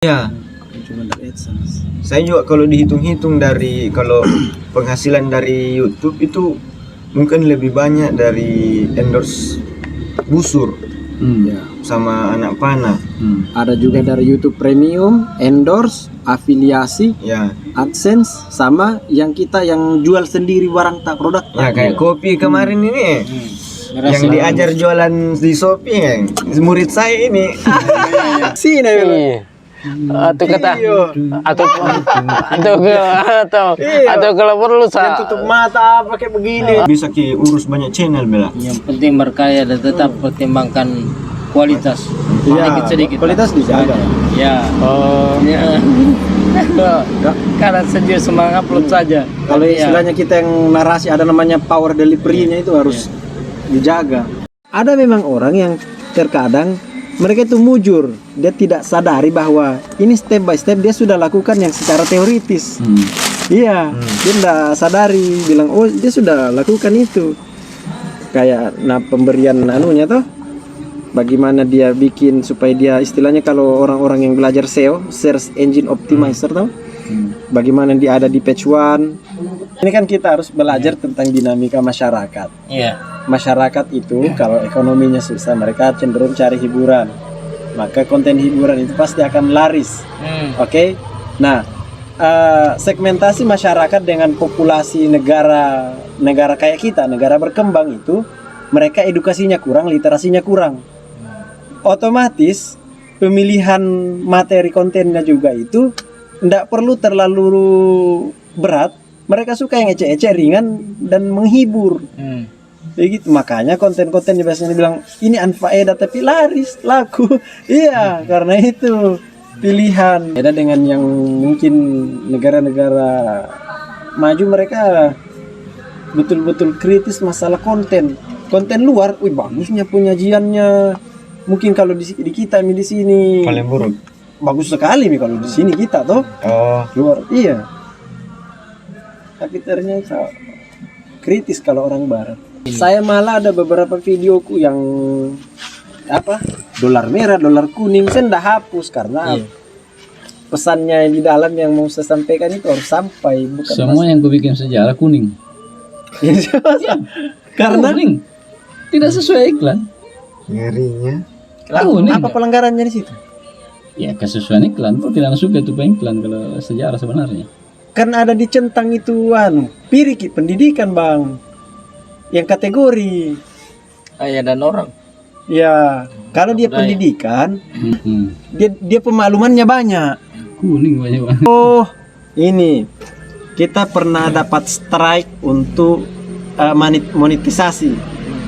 Ya, Cuma dari AdSense. saya juga kalau dihitung-hitung dari kalau penghasilan dari YouTube itu mungkin lebih banyak dari endorse busur Ya. sama anak panah. Ada juga dari YouTube Premium, endorse, afiliasi, Ya, AdSense, sama yang kita yang jual sendiri barang tak produk. ya kayak kopi kemarin ini yang diajar jualan di Shopee ya. Murid saya ini. Sini Iya. Atau kata Iya. atau kalau perlu Yang tutup mata pakai begini. Bisa ki urus banyak channel bela. Yang penting berkarya dan tetap pertimbangkan kualitas. Sedikit-sedikit. kualitas dijaga. Ya. Ya. Karena sendiri semangat upload saja. Kalau Ya. istilahnya kita yang narasi ada namanya power delivery-nya itu harus dijaga. Ada memang orang yang terkadang mereka itu mujur, dia tidak sadari bahwa ini step by step dia sudah lakukan yang secara teoritis. Iya, dia tidak sadari, bilang oh dia sudah lakukan itu. Kayak pemberian anunya toh, bagaimana dia bikin supaya dia istilahnya kalau orang-orang yang belajar SEO, Search Engine Optimizer toh, bagaimana dia ada di page one. Ini kan kita harus belajar tentang dinamika masyarakat. Iya. Masyarakat itu kalau ekonominya susah mereka cenderung cari hiburan, maka konten hiburan itu pasti akan laris. Oke. Nah, segmentasi masyarakat dengan populasi negara kayak kita, negara berkembang itu mereka edukasinya kurang, literasinya kurang, otomatis pemilihan materi kontennya juga itu tidak perlu terlalu berat. Mereka suka yang ecek-ecek, ringan dan menghibur. Begitu, makanya konten-konten biasanya dibilang ini unfaedah tapi laris, laku. Iya, karena itu pilihan. Beda dengan yang mungkin negara-negara maju, mereka betul-betul kritis masalah konten. Konten luar, wih bagusnya penyajiannya. Mungkin kalau di kita di sini Paling buruk. bagus sekali nih kalau di sini kita toh. Oh, Luar, iya. Tapi ternyata kritis kalau orang barat. Saya malah ada beberapa videoku yang dolar merah, dolar kuning, saya ndak hapus karena pesannya di dalam yang mau saya sampaikan itu harus sampai, bukan Semua yang kubikin sejarah kuning. karena Kuning. Tidak sesuai iklan. ngerinya. Kuning. apa pelanggarannya di situ? Ya kesesuaian iklan. Kok tidak suka itu iklan kalau sejarah sebenarnya. Kan ada dicentang itu piriki pendidikan bang, yang kategori. Ayah dan orang. Ya, kalau dia Budaya. pendidikan, Hmm. dia pemaklumannya banyak. Kuning banyak banget. Oh, ini kita pernah dapat strike untuk monetisasi.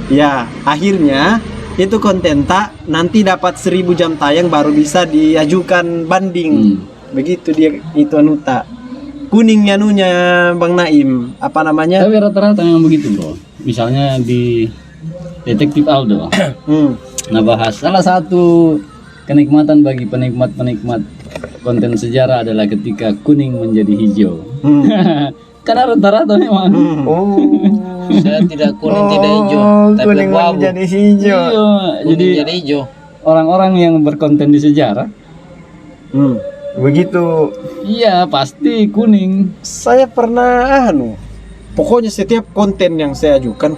Ya, akhirnya itu konten tak nanti dapat 1000 jam tayang baru bisa diajukan banding. Begitu dia itu anuta. Kuningnya nunya Bang Naim, apa namanya? Tapi rata-rata memang begitu bro. Misalnya di Detektif Aldo. Nah bahas salah satu kenikmatan bagi penikmat konten sejarah adalah ketika kuning menjadi hijau. Karena rata-rata memang. Oh, Saya tidak kuning, tidak hijau, tapi kuning abu-abu. menjadi hijau. Iya, Jadi jadi hijau. orang-orang yang berkonten di sejarah, Begitu. iya pasti kuning. Saya pernah pokoknya setiap konten yang saya ajukan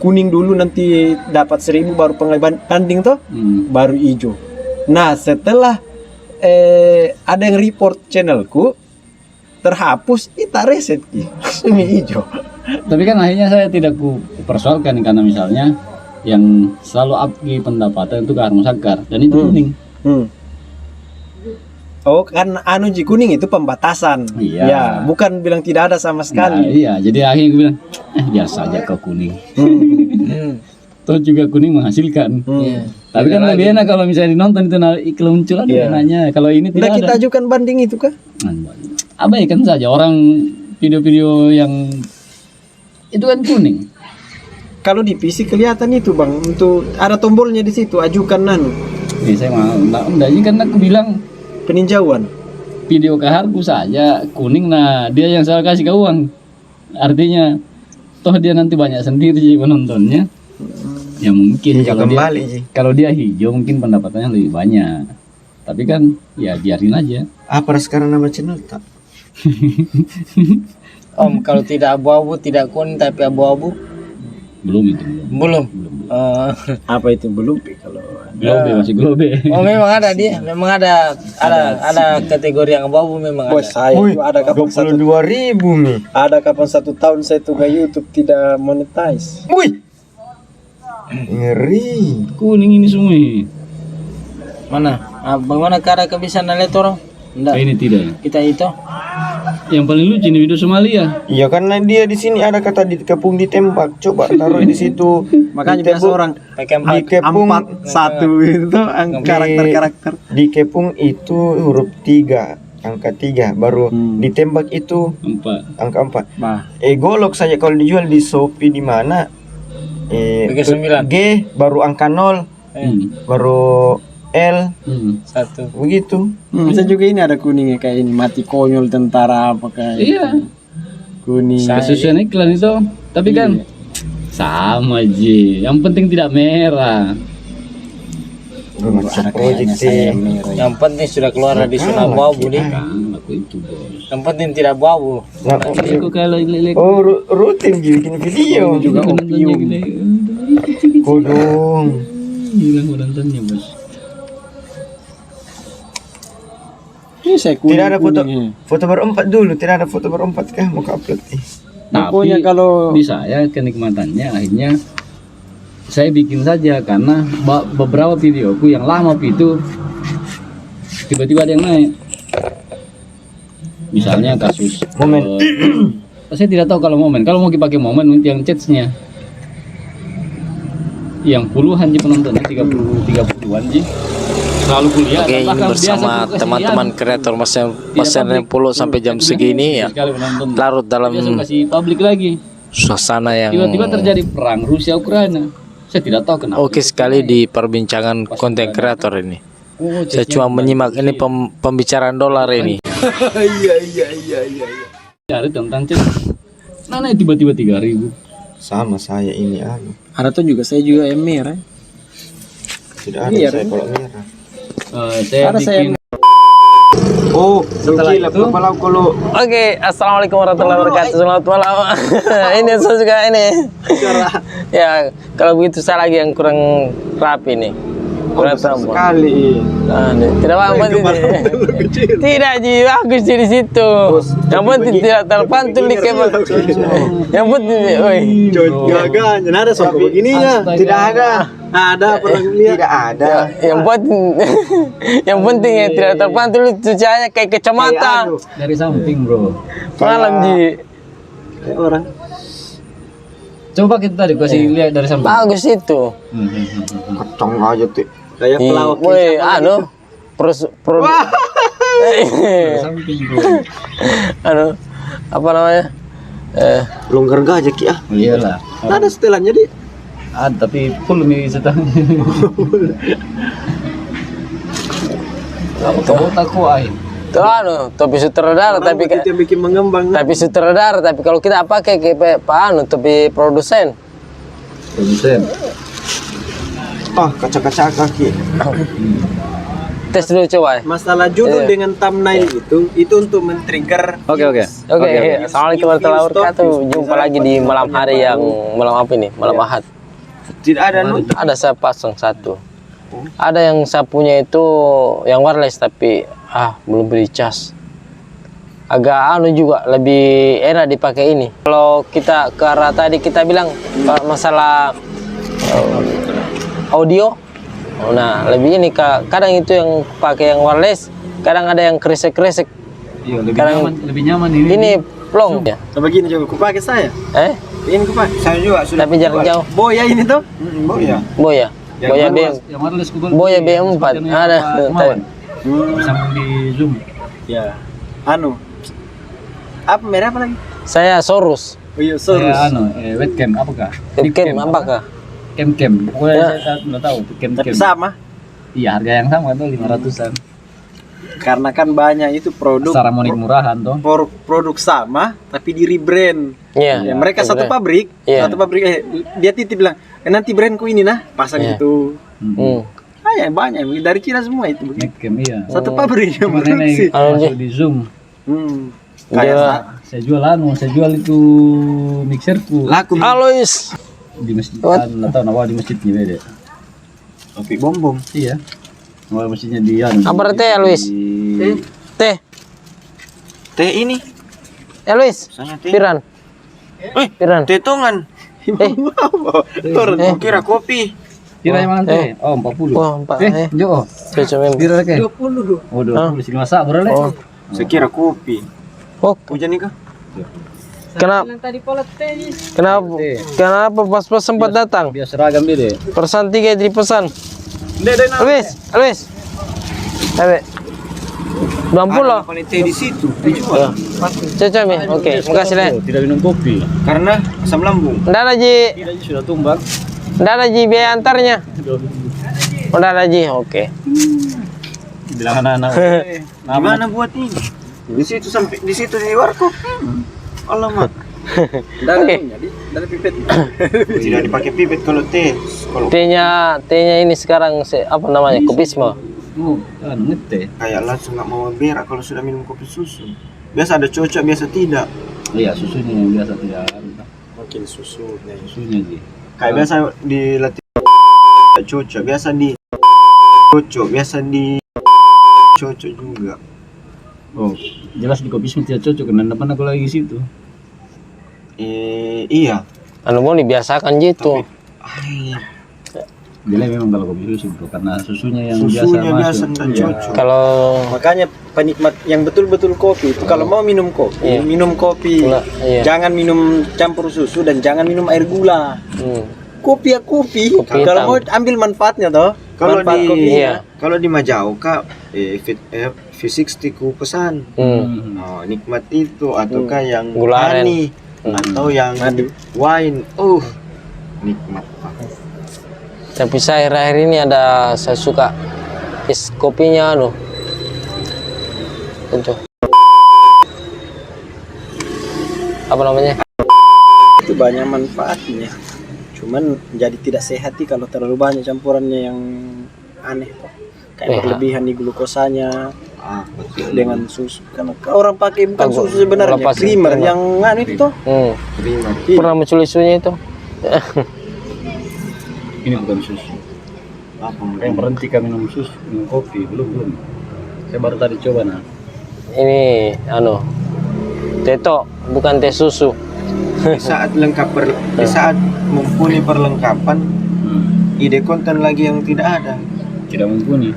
kuning dulu, nanti dapat 1000 baru banding toh, baru hijau. Nah setelah ada yang report channelku terhapus, kita reset langsung hijau. Tapi kan akhirnya saya tidak ku persoalkan karena misalnya yang selalu up di pendapatan itu Karno Sakar dan itu kuning. Oh kan kuning itu pembatasan. Iya. Ya, bukan bilang tidak ada sama Nah, sekali. iya, jadi akhirnya gue bilang, biasa aja kau kuning. Terus juga kuning menghasilkan. Tapi kan lebih enak kalau misalnya dinonton itu iklan muncul ada enaknya. Kalau ini Udah tidak kita ada. ajukan banding itu kah? Abaikan saja orang video-video yang itu kan kuning. Kalau di PC kelihatan itu bang, untuk ada tombolnya di situ, ajukan Saya mah enggak ini kan aku bilang peninjauan. video kaharku saja kuning, nah dia yang saya kasih ke uang. Artinya toh dia nanti banyak sendiri penontonnya. Ya mungkin Hijau kalau kembali, Ji. kalau dia hijau mungkin pendapatannya lebih banyak. Tapi kan ya biarin aja. Apa sekarang nama channel tak? Om, kalau tidak abu-abu, tidak kuning tapi abu-abu, Belum itu. belum. Apa itu belum kalau Globe masih globe. Oh, memang ada dia, memang ada kategori yang abu-abu memang bos ada. saya itu ada kapan 22.000 nih. ada kapan 1 tahun saya tuh ke YouTube tidak monetize. Wih. Ngeri. Kuning ini semua. Mana? Bagaimana cara kebiasaan lihat orang? Enggak. Ini tidak. Kita itu. Yang paling lucu ini video Somalia. Iya karena dia di sini ada kata dikepung ditembak. Coba taruh di situ. Makanya biasa Ditembak. orang Pakai empat. Dikepung 41 itu karakter-karakter. Dikepung itu huruf 3, angka 3 baru ditembak itu 4. angka 4. Nah, Golok saja kalau dijual di Shopee di mana? Pakai 9. G baru angka 0, baru L Satu. begitu. bisa juga ini ada kuningnya kayak ini mati konyol tentara apa kayak Iya. kuning. Kasusnya iklan itu. Tapi kan sama Ji. Yang penting tidak merah. Macam project sih. Yang penting sudah keluar dari zona abu-abu nih. Kan aku itu bos. Yang penting tidak abu-abu. Nah, Aku kalau lelek oh rutin bikin video juga opium. kodong. Hilang nontonnya bos. Ini saya kuning. Tidak ada foto kuningnya. foto berempat dulu, tidak ada foto berempat kah mau upload nih. Pokoknya Tapi kalau di saya kenikmatannya akhirnya saya bikin saja karena beberapa videoku yang lama itu tiba-tiba ada yang naik. Misalnya kasus Momen. saya tidak tahu kalau momen. Kalau mau dipakai momen nanti yang chats-nya yang puluhan ji penontonnya 30-an ji selalu kuliah. Oke, dan ini bahkan bersama biasa aku kasih teman-teman lihat. kreator Mas Tidak publik. sampai jam segini ya. Sekali menonton. Larut dalam Biasa kasih publik lagi. suasana yang Tiba-tiba terjadi perang Rusia Ukraina. Saya tidak tahu kenapa. oke sekali di perbincangan konten kreator ini. Oh, Saya cuma menyimak ini pembicaraan dolar ini. cari tentang chat. Nah, tiba-tiba 3.000. Sama saya ini ada tuh juga saya juga yang merah. tidak ada Iya, saya kalau merah. Saya Ada saya bikin Oh, Setelah Suci, itu- kalau Oke, assalamualaikum warahmatullahi wabarakatuh. Selamat malam. Ini saya juga ini. Ya, kalau begitu saya lagi yang kurang rapi nih. Kurang tampil. sekali. Tidak apa-apa tidak Ji, bagus di situ. Yang penting tidak terpantul di kabel. Yang penting, woi. Gagahnya ada soal begininya. Tidak ada. Ada pernah lihat. Tidak ada. Yang penting, yang penting ya tidak terpantul itu cahaya kayak kacamata. dari samping, bro. Malam Ji. Kayak orang. Coba kita tadi kasih lihat dari samping. Bagus itu. Kacang aja tuh. Kayak pelawak. Woi, Dari samping, bro. apa namanya? Longgar gajah ki ah. Iyalah. Ada setelannya di. Ada tapi full nih setahun. Kamu takut air. Tuh topi sutradara tapi Itu yang bikin mengembang. tapi sutradara tapi kalau kita pakai kayak topi produsen. Produsen. Ah, kaca-kaca kaki. Tes dulu coba. Masalah judul dengan thumbnail itu untuk men-trigger. Oke. Oke, assalamualaikum warahmatullahi wabarakatuh. Jumpa lagi di malam hari yang malam apa ini? Malam Ahad. Tidak ada Ada saya pasang satu. Ada yang saya punya itu yang wireless tapi belum beli cas. Agak juga lebih enak dipakai ini. Kalau kita ke arah tadi kita bilang masalah audio. Nah, lebih ini kadang itu yang pakai yang wireless, kadang ada yang kresek-kresek. Iya, Kadang- lebih nyaman ini. Ini plong ya. Coba gini coba, kupakai saya. Ini kupakai. Saya juga sudah. Tapi jarak jauh. Boya ini tuh. Ya. Boya. Boya B. Yang wireless kubel. Boya B4 ada. Kemawan. Sambung di Zoom. Ya. Anu. Apa merah apa lagi? Saya Sorus. Oh iya, Saya Sorus. webcam apakah? Webcam apakah? Cam. Pokoknya saya nggak tahu tuh cam. Tapi sama. Iya, harga yang sama tuh 500-an. Karena kan banyak itu produk Secara murah-murahan tuh. produk sama tapi di rebrand. Iya. Ya, mereka satu Iya. pabrik, dia titip bilang, nanti brandku ini nah, pasang Iya. itu. Hmm. banyak dari Cina semua itu. Netcam iya. Satu pabrik yang Kemarin produksi. masuk di Zoom. Dia Saya jual itu mixerku Laku Alois. di masjid. Atau nawa di masjidnya beda. kopi bom. Iya. Nawa masjidnya di Apa teh Alois? Teh. Teh ini. Alois. Misalnya teh. Piran. Piran. Teh tongan. Eh. Kira kopi. Kira yang mana teh? Oh 40. Oh, Pak. Jo. Cocok memang. Kira ke? 20. Oh 20 sini masak boleh. Oh. Saya kira kopi. Oh, Hujan nih kah? kenapa pas sempat datang? Biar seragam dia deh. Persan 3 di pesan. Alwis. Abe. 20 loh. Kalau teh di situ dijual. Cocok mi. Oke, makasih Le. Tidak minum kopi. Karena asam lambung. Ndak ada ji. Tidak sudah tumbang. Ndak ada ji biaya antarnya. Udah ada ji. Oke. Bilang anak-anak. Gimana buat ini? Di situ sampai di situ di warkop. Alamak. Dari pipet. Tidak dipakai pipet kalau teh. Kalau T-nya ini sekarang apa namanya? Kopisme. Oh, ngeteh. kayak langsung nggak mau berak kalau sudah minum kopi susu. Biasa ada cocok, biasa tidak. Iya, susunya yang biasa tidak. Makin susunya. Susunya sih. Kayak biasa dilatih cocok, biasa di cocok, biasa di cocok juga. Oh, jelas di kopi semua tidak cocok. Karena depan aku lagi di situ. Iya. Anu mau dibiasakan gitu. Bila memang kalau kopi susu bro, karena susunya yang Susunya biasa biasa masuk. dan Iya. cocok. Kalau Makanya penikmat yang betul-betul kopi itu kalau mau minum kopi, Iya. minum kopi. Gula, iya. Jangan minum campur susu dan jangan minum air gula. Kopi ya kopi. Kopi Kalau hitam. mau ambil manfaatnya toh. Kalau Manfaat di kopi. Iya. kalau di Majauka V60 ku pesan. Oh, nikmat itu ataukah yang Gula aren. honey atau yang wine. Nikmat Pak. Tapi saya akhir-akhir ini saya suka es kopinya anu. Itu. Apa namanya? Itu banyak manfaatnya. Cuman jadi tidak sehat sih kalau terlalu banyak campurannya yang aneh toh. Kayak berlebihan di glukosanya Betul. dengan susu. Karena orang pakai bukan Aku susu sebenarnya, lepas creamer creamer. yang anu itu toh. Terima. Pernah muncul isunya itu. Ini bukan susu. Apa Yang berhenti kami minum susu, minum kopi belum. Saya baru tadi coba nah. Ini anu. Teto bukan teh susu. di saat di saat mumpuni perlengkapan, ide konten lagi yang tidak ada. Tidak mumpuni.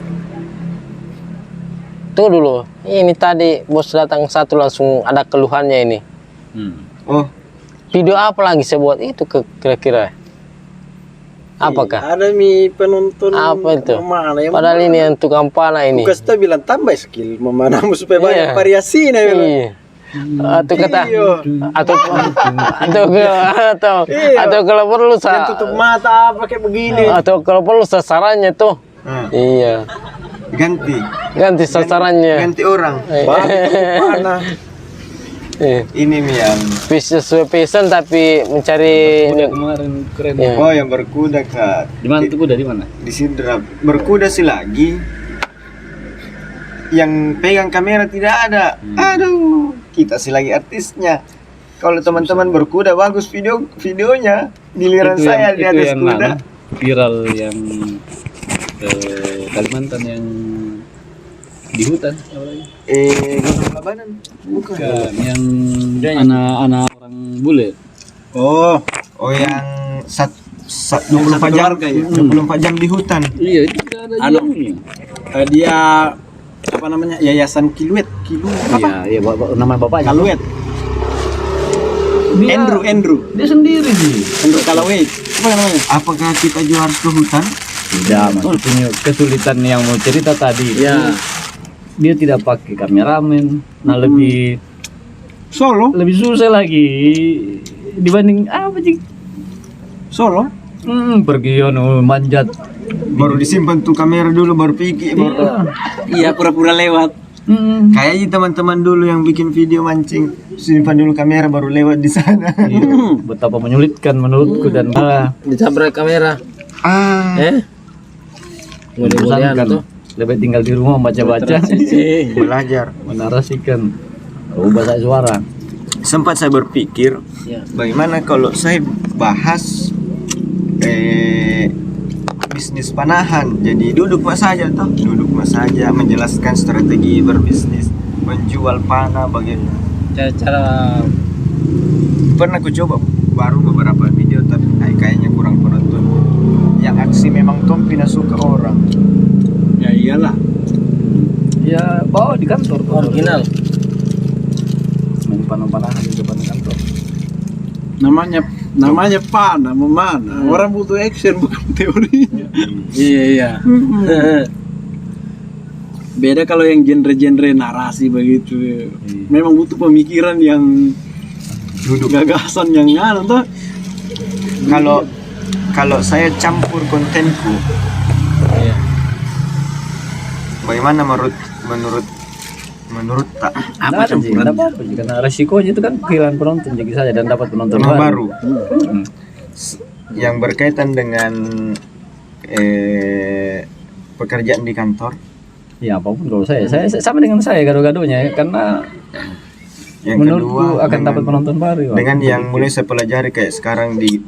Tunggu dulu. Ini tadi bos datang satu langsung ada keluhannya ini. Oh, Video apa lagi saya buat itu kira-kira? Apakah? Ada penonton Apa itu? mana yang Padahal ini yang tukang panah ini. Bukan kita bilang tambah skill memanamu supaya Iya. banyak variasi nih. Iya. Atau kata Iya. atau kalau perlu Yang tutup mata pakai begini. atau kalau perlu sasarannya tuh. nah, Iya. ganti Sasarannya. ganti orang. Mana? Ini nih yang Sesuai passion tapi mencari Kuda kemarin keren. Iya. oh yang berkuda Kak. Di mana tuh kuda di mana? Di Sidrap. Berkuda sih lagi. Yang pegang kamera tidak ada. Aduh, kita sih lagi artisnya. Kalau teman-teman berkuda bagus videonya. Giliran Itu saya yang- di itu atas yang kuda. mana? Viral yang Kalimantan yang di hutan. Gunung Labanan. Bukan. Yang anak-anak orang bule. Oh yang 24 jam kayaknya. 24 jam di hutan. Iya, itu ada jamunya. Dia apa namanya? Yayasan Kiluet. Iya, iya nama bapaknya. Kaluet. Andrew. Dia sendiri sih. Andrew Kalawet. Apa namanya? Apakah kita juga harus ke hutan? Tidak, maksudnya kesulitan yang mau cerita tadi. Ya. Dia tidak pakai kameramen. Nah, lebih Solo. susah lagi dibanding apa sih? Solo. Pergi manjat. Baru disimpan tuh kamera dulu baru pikir baru. Iya, pura-pura lewat. Kayaknya teman-teman dulu yang bikin video mancing simpan dulu kamera baru lewat di sana. Iya, betapa menyulitkan menurutku dan ditabrak kamera. Bosan kan lebih tinggal di rumah baca-baca, belajar. menarasikan, bahasa suara. Sempat saya berpikir Ya. bagaimana kalau saya bahas bisnis panahan. Jadi duduk saja menjelaskan strategi berbisnis, menjual panah bagaimana. Cara-cara Pernah aku coba baru beberapa video tapi kayaknya kurang penonton. Yang aksi memang Tompi suka orang. Ya iyalah. Ya bawa di kantor tuh. original. Main panah-panahan di depan kantor. Namanya panah memanah. Orang butuh action bukan teorinya. Iya. Beda kalau yang genre-genre narasi begitu. Memang butuh pemikiran yang Duduk. gagasan yang anu tuh. Kalau saya campur kontenku, Iya. bagaimana menurut tak Apa campuran? Tidak apa-apa sih, karena resikonya itu kan kehilangan penonton jadi saja dan dapat penonton baru Hmm. yang berkaitan dengan pekerjaan di kantor. Ya apapun kalau saya sama dengan saya gado-gadonya karena Yang menurutku kedua akan dapat penonton baru. dengan yang mulai saya pelajari kayak sekarang di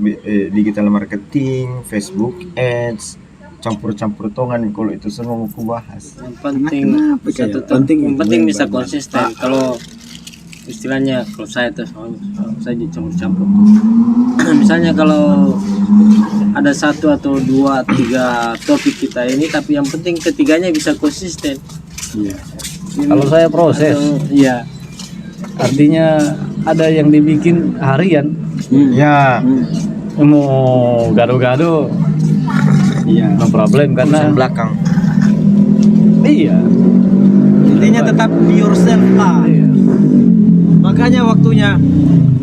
digital marketing, Facebook Ads, campur-campur tongan. Kalau itu semua mau ku bahas. Yang penting Kenapa bisa kayak tetap, penting yang itu penting yang bisa banyak. konsisten. Kalau istilahnya kalau saya tuh saya dicampur-campur. Misalnya kalau ada 1 atau 2, 3 topik kita ini, tapi yang penting ketiganya bisa konsisten. Iya. Kalau saya proses, Iya. artinya ada yang dibikin harian, Ya, mau gado-gado, Iya. no problem karena belakang. iya. Intinya tetap be yourself lah. Iya. Makanya waktunya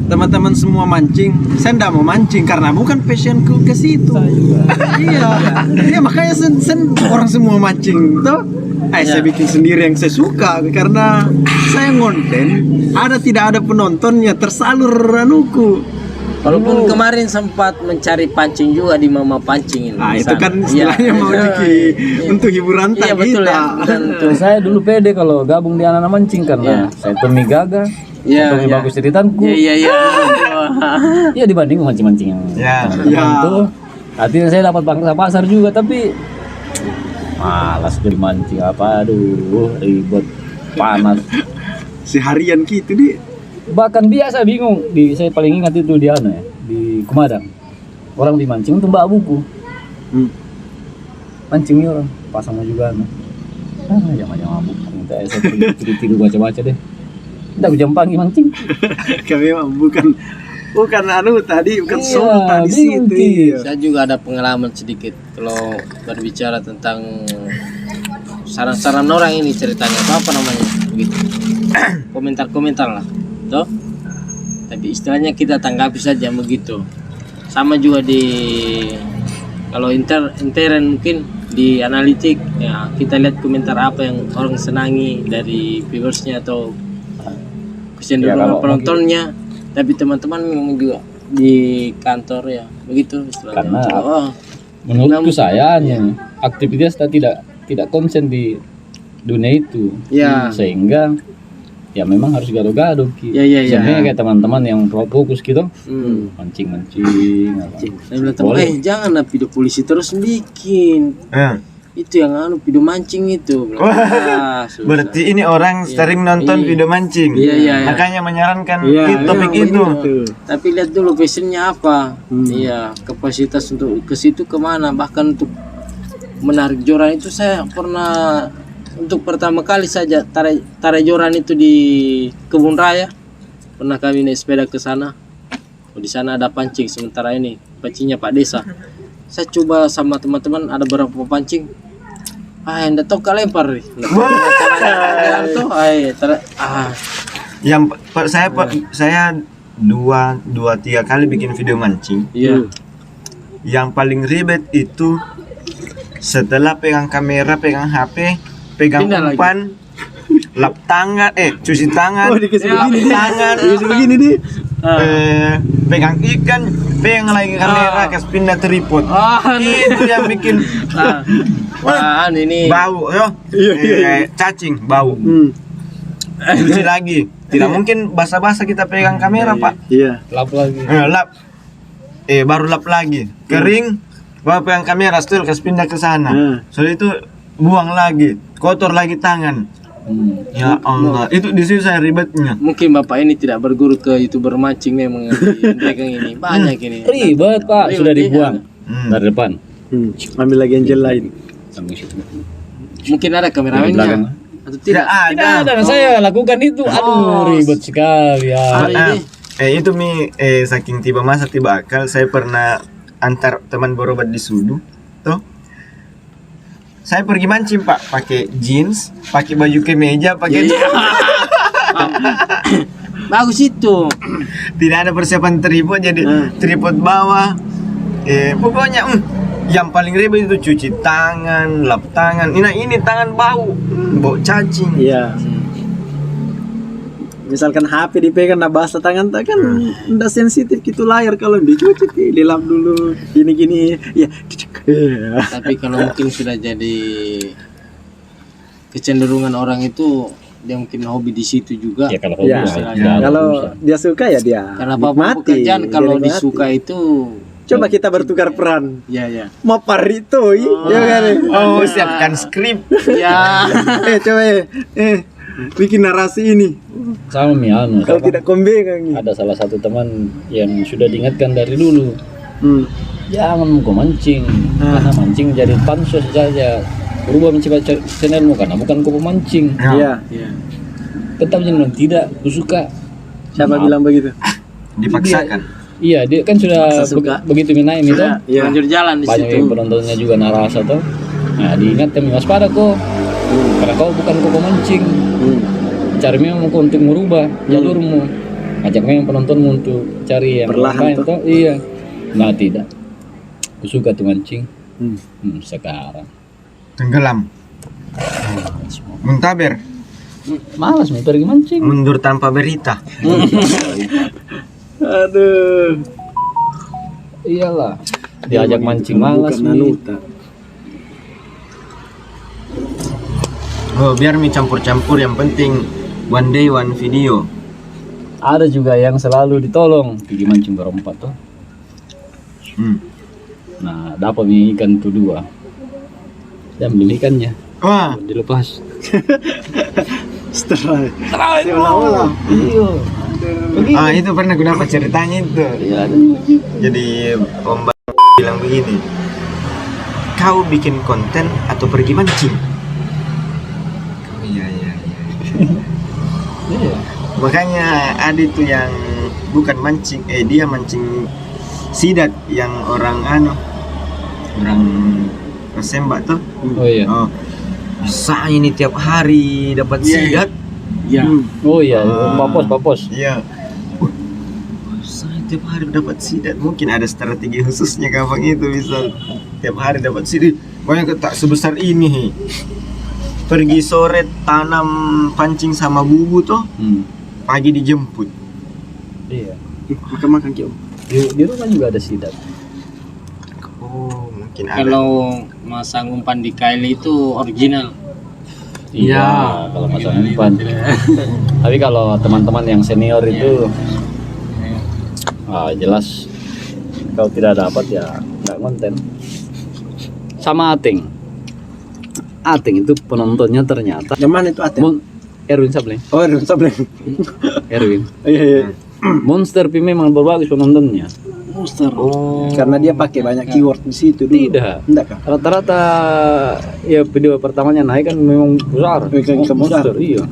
teman-teman semua mancing, saya enggak mau mancing karena bukan passionku ke situ. Iya, makanya orang semua mancing tuh. Saya bikin sendiri yang saya suka karena saya ngonten, tidak ada penontonnya, tersalur anuku. Walaupun kemarin sempat mencari pancing juga di Mama Pancing ini. Nah, di itu sana. kan istilahnya Iya. mau untuk hiburan Iya betul kita. ya. Dan Terus saya dulu pede kalau gabung di anak-anak mancing karena saya Tommy Gaga, Iya, Tommy iya. bagus ceritanku. Iya. Ya dibanding mancing-mancing yang Ya. itu, artinya saya dapat bangsa pasar juga tapi malas jadi mancing apa, aduh ribet, panas. Seharian gitu di. Bahkan biasa bingung saya paling ingat itu di di Kumadang orang dimancing untuk mbak buku mancingnya orang pasang juga jangan buku minta saya tidur baca deh udah aku jam pagi mancing. Kami memang bukan tadi bukan Iya, soul tadi bingung, situ. Ki. Iya. saya juga ada pengalaman sedikit kalau berbicara tentang saran-saran orang ini ceritanya apa namanya begitu. Komentar-komentar lah toh, tapi istilahnya kita tanggapi saja begitu. Sama juga di kalau intern mungkin di analitik ya, kita lihat komentar apa yang orang senangi dari viewersnya atau kecenderungan penontonnya. Tapi teman-teman memang juga di kantor ya begitu istilahnya. Karena menurutku saya aktivitas kita tidak konsen di dunia itu, Ya. sehingga ya memang harus gado-gado Ki. Ya. Sebenarnya kayak teman-teman yang fokus gitu mancing apa. Saya bilang teman, jangan lah video polisi terus bikin. Itu yang video mancing itu. Wah, Susah. berarti ini orang sering nonton video mancing. Iya. Makanya menyarankan topik Iya, itu. Tapi lihat dulu passionnya apa. Iya, kapasitas untuk ke situ kemana. Bahkan untuk menarik joran itu saya pernah untuk pertama kali saja tarik joran itu di Kebun Raya. Pernah kami naik sepeda ke sana. Di sana ada pancing, sementara ini pancingnya Pak Desa. Saya coba sama teman-teman ada berapa pancing. Enggak tahu kalian lempar nih. Yang saya 2-3 kali bikin video mancing. Iya. Yang paling ribet itu setelah pegang kamera, pegang HP, pegang Pindah lagi. umpan, lap tangan, cuci tangan, dikasih lap begini tangan, Dikasih begini nih. pegang ikan, pegang lagi kamera, kasih pindah tripod. Itu yang bikin ini bau, yo. Cacing, bau. Cuci lagi. Tidak mungkin basah-basah kita pegang kamera, Pak. Iya. Lap lagi. Lap. Baru lap lagi. Kering, bawa pegang kamera, setel kasih pindah ke sana. Soalnya itu buang lagi, kotor lagi tangan. Ya Allah, itu di situ saya ribetnya. mungkin bapak ini tidak berguru ke YouTuber mancing memang mereka ini banyak ini. Ribet Pak, sudah dibuang dari depan. Ambil lagi angel lain. Sampai situ. Mungkin ada Di belakang. kameramennya atau tidak? Tidak ada, saya lakukan itu. Aduh, ribet sekali ya. Itu saking tiba masa tiba akal, saya pernah antar teman berobat di Sudu, tuh. Saya pergi mancing, Pak, pakai jeans, pakai baju kemeja, pakai Bagus itu. tidak ada persiapan tripod, jadi tripod bawah. Pokoknya yang paling ribet itu cuci tangan, lap tangan. Ini tangan bau cacing. Iya. Misalkan HP dipegang nah basah tangan tak kan udah sensitif gitu layar kalau dicuci dilap dulu gini ya. Tapi kalau mungkin sudah jadi kecenderungan orang itu, dia mungkin hobi di situ juga. Ya kalau hobi Ya, ya, kalau dia suka ya dia Karena apa nikmati, pekerjaan dia kalau nikmati. disuka itu Coba kita bertukar peran. ya. Mau parito, ya kan? Oh, siapkan skrip. Ya. Coba bikin narasi ini. sama mi anu. Kalau tidak kombengan nih. Ada salah satu teman yang sudah diingatkan dari dulu. Hmm. Jangan kau mancing, karena mancing jadi pansos saja. Berubah mencoba channelmu karena bukan kau pemancing. Iya. Tetap jangan bilang tidak, aku suka. Siapa bilang begitu? Dipaksakan. Iya, dia kan sudah Paksa suka. begitu minain itu. Iya. Lanjut jalan di Banyak situ. yang penontonnya juga narasa tuh. Nah, diingatkan waspada kok. Karena kau bukan kau pemancing. Cari memang kau untuk merubah jalurmu. Ajak memang penontonmu untuk cari yang Perlahan lain tuh. toh. Iya. Nah, tidak. Aku suka tuh mancing. Sekarang Tenggelam. Muntaber. malas mau pergi mancing. Mundur tanpa berita. Aduh. Iyalah. Diajak mancing malas Bukan nih. nanuta. Oh, biar mi campur-campur, yang penting one day one video. Ada juga yang selalu ditolong pergi mancing berempat tuh. Nah, dapat nih ikan tuh 2. Dan beli ikannya Wah, dilepas. Setelah itu pernah gue dapat ceritanya itu. Iya, Jadi Om bilang begini, kau bikin konten atau pergi mancing? Iya. iya. Makanya ada itu yang bukan mancing, dia mancing sidat yang orang Sembak tuh. Oh iya. Oh, bisa ini tiap hari dapat sidat. Ya. Oh iya, papos. Iya. Saya tiap hari dapat sidat. Mungkin ada strategi khususnya gampang itu bisa tiap hari dapat sidat. Banyak tak sebesar ini. Pergi sore tanam pancing sama bubu tuh. Pagi dijemput. Iya. makan Ki Om. Di rumah juga ada sidat. Oh, mungkin ada. Kalau masang umpan di kail itu original. Iya, kalau masalah umpan. Tapi kalau teman-teman yang senior itu jelas kalau tidak dapat ya nggak konten. Sama Ating itu penontonnya ternyata Yang mana itu Aten? Erwin Sableng. Oh, Erwin Sableng. Erwin. Iya. Monster Pi memang berbagus penontonnya. Karena dia pakai banyak keyword di situ dulu. Tidak. Enggak kah? Rata-rata ya video pertamanya naik kan memang besar. Ikan Monster, besar. iya.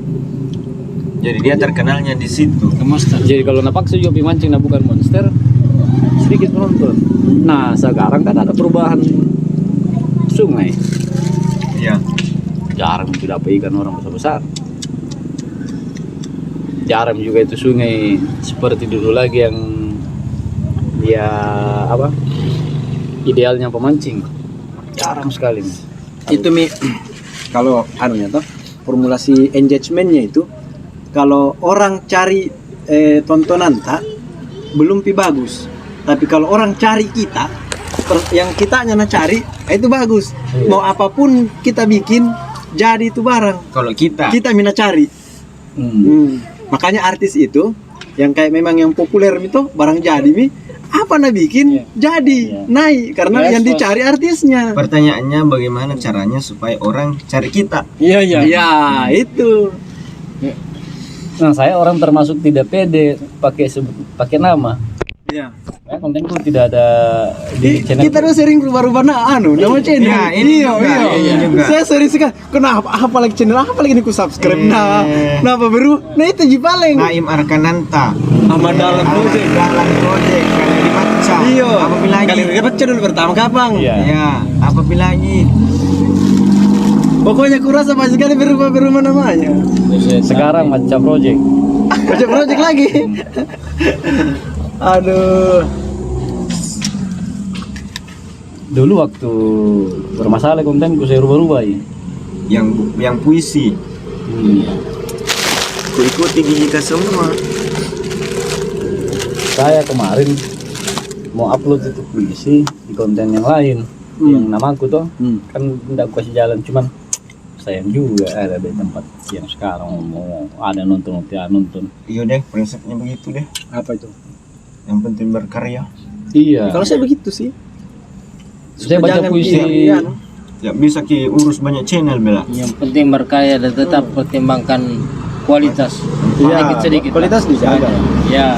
Jadi dia terkenalnya di situ. Jadi kalau napaksa juga pi mancing nah bukan monster, sedikit penonton. Nah sekarang kan ada perubahan sungai. Iya. Jarang tidak dapat ikan orang besar-besar. Jarang juga itu sungai seperti dulu lagi yang ya idealnya pemancing. Jarang sekali. Itu kalau anunya toh formulasi engagementnya itu kalau orang cari tontonan tak belum pi bagus. Tapi kalau orang cari kita, yang kitanya cari, itu bagus. Mau apapun kita bikin, jadi itu barang. Kalau kita Kita cari. Makanya artis itu, yang kayak memang yang populer itu, barang jadi mi, apa bikin, jadi, naik. Karena yang dicari artisnya. pertanyaannya bagaimana caranya supaya orang cari kita? Ya, itu. Nah, saya orang termasuk tidak pede pakai nama. Iya. Kontenku tidak ada di channel. Kita udah sering rubah-rubah nama channel. Ya, ini juga. Saya sering sekali. Kenapa? Apalagi channel apalagi ini ku subscribe. Kenapa baru? Nah itu paling. Naim Arkananta, Ahmad Dahlan Project. Dahlan Project, kalian dibaca. Iya. Apa lagi? Kalian dapat channel pertama kapan? Iya. Ya, apa lagi? Pokoknya kurasa banyak sekali berubah namanya. Sekarang macam project. Baca project lagi. Aduh. Dulu waktu bermasalah kontenku saya rubah-rubah ya. Yang puisi. Ku ikuti kita semua. Saya kemarin mau upload itu puisi di konten yang lain, yang namaku tuh kan tidak kasih jalan, cuman sayang juga ada di tempat yang sekarang mau ada nonton. Iya deh, prinsipnya begitu deh. Apa itu? Yang penting berkarya. Iya. Kalau saya begitu sih. Saya baca Jangan puisi. iya. Ya bisa urus banyak channel bela. Yang penting berkarya dan tetap pertimbangkan kualitas. Sedikit-sedikit. Kualitas dijaga. Ya.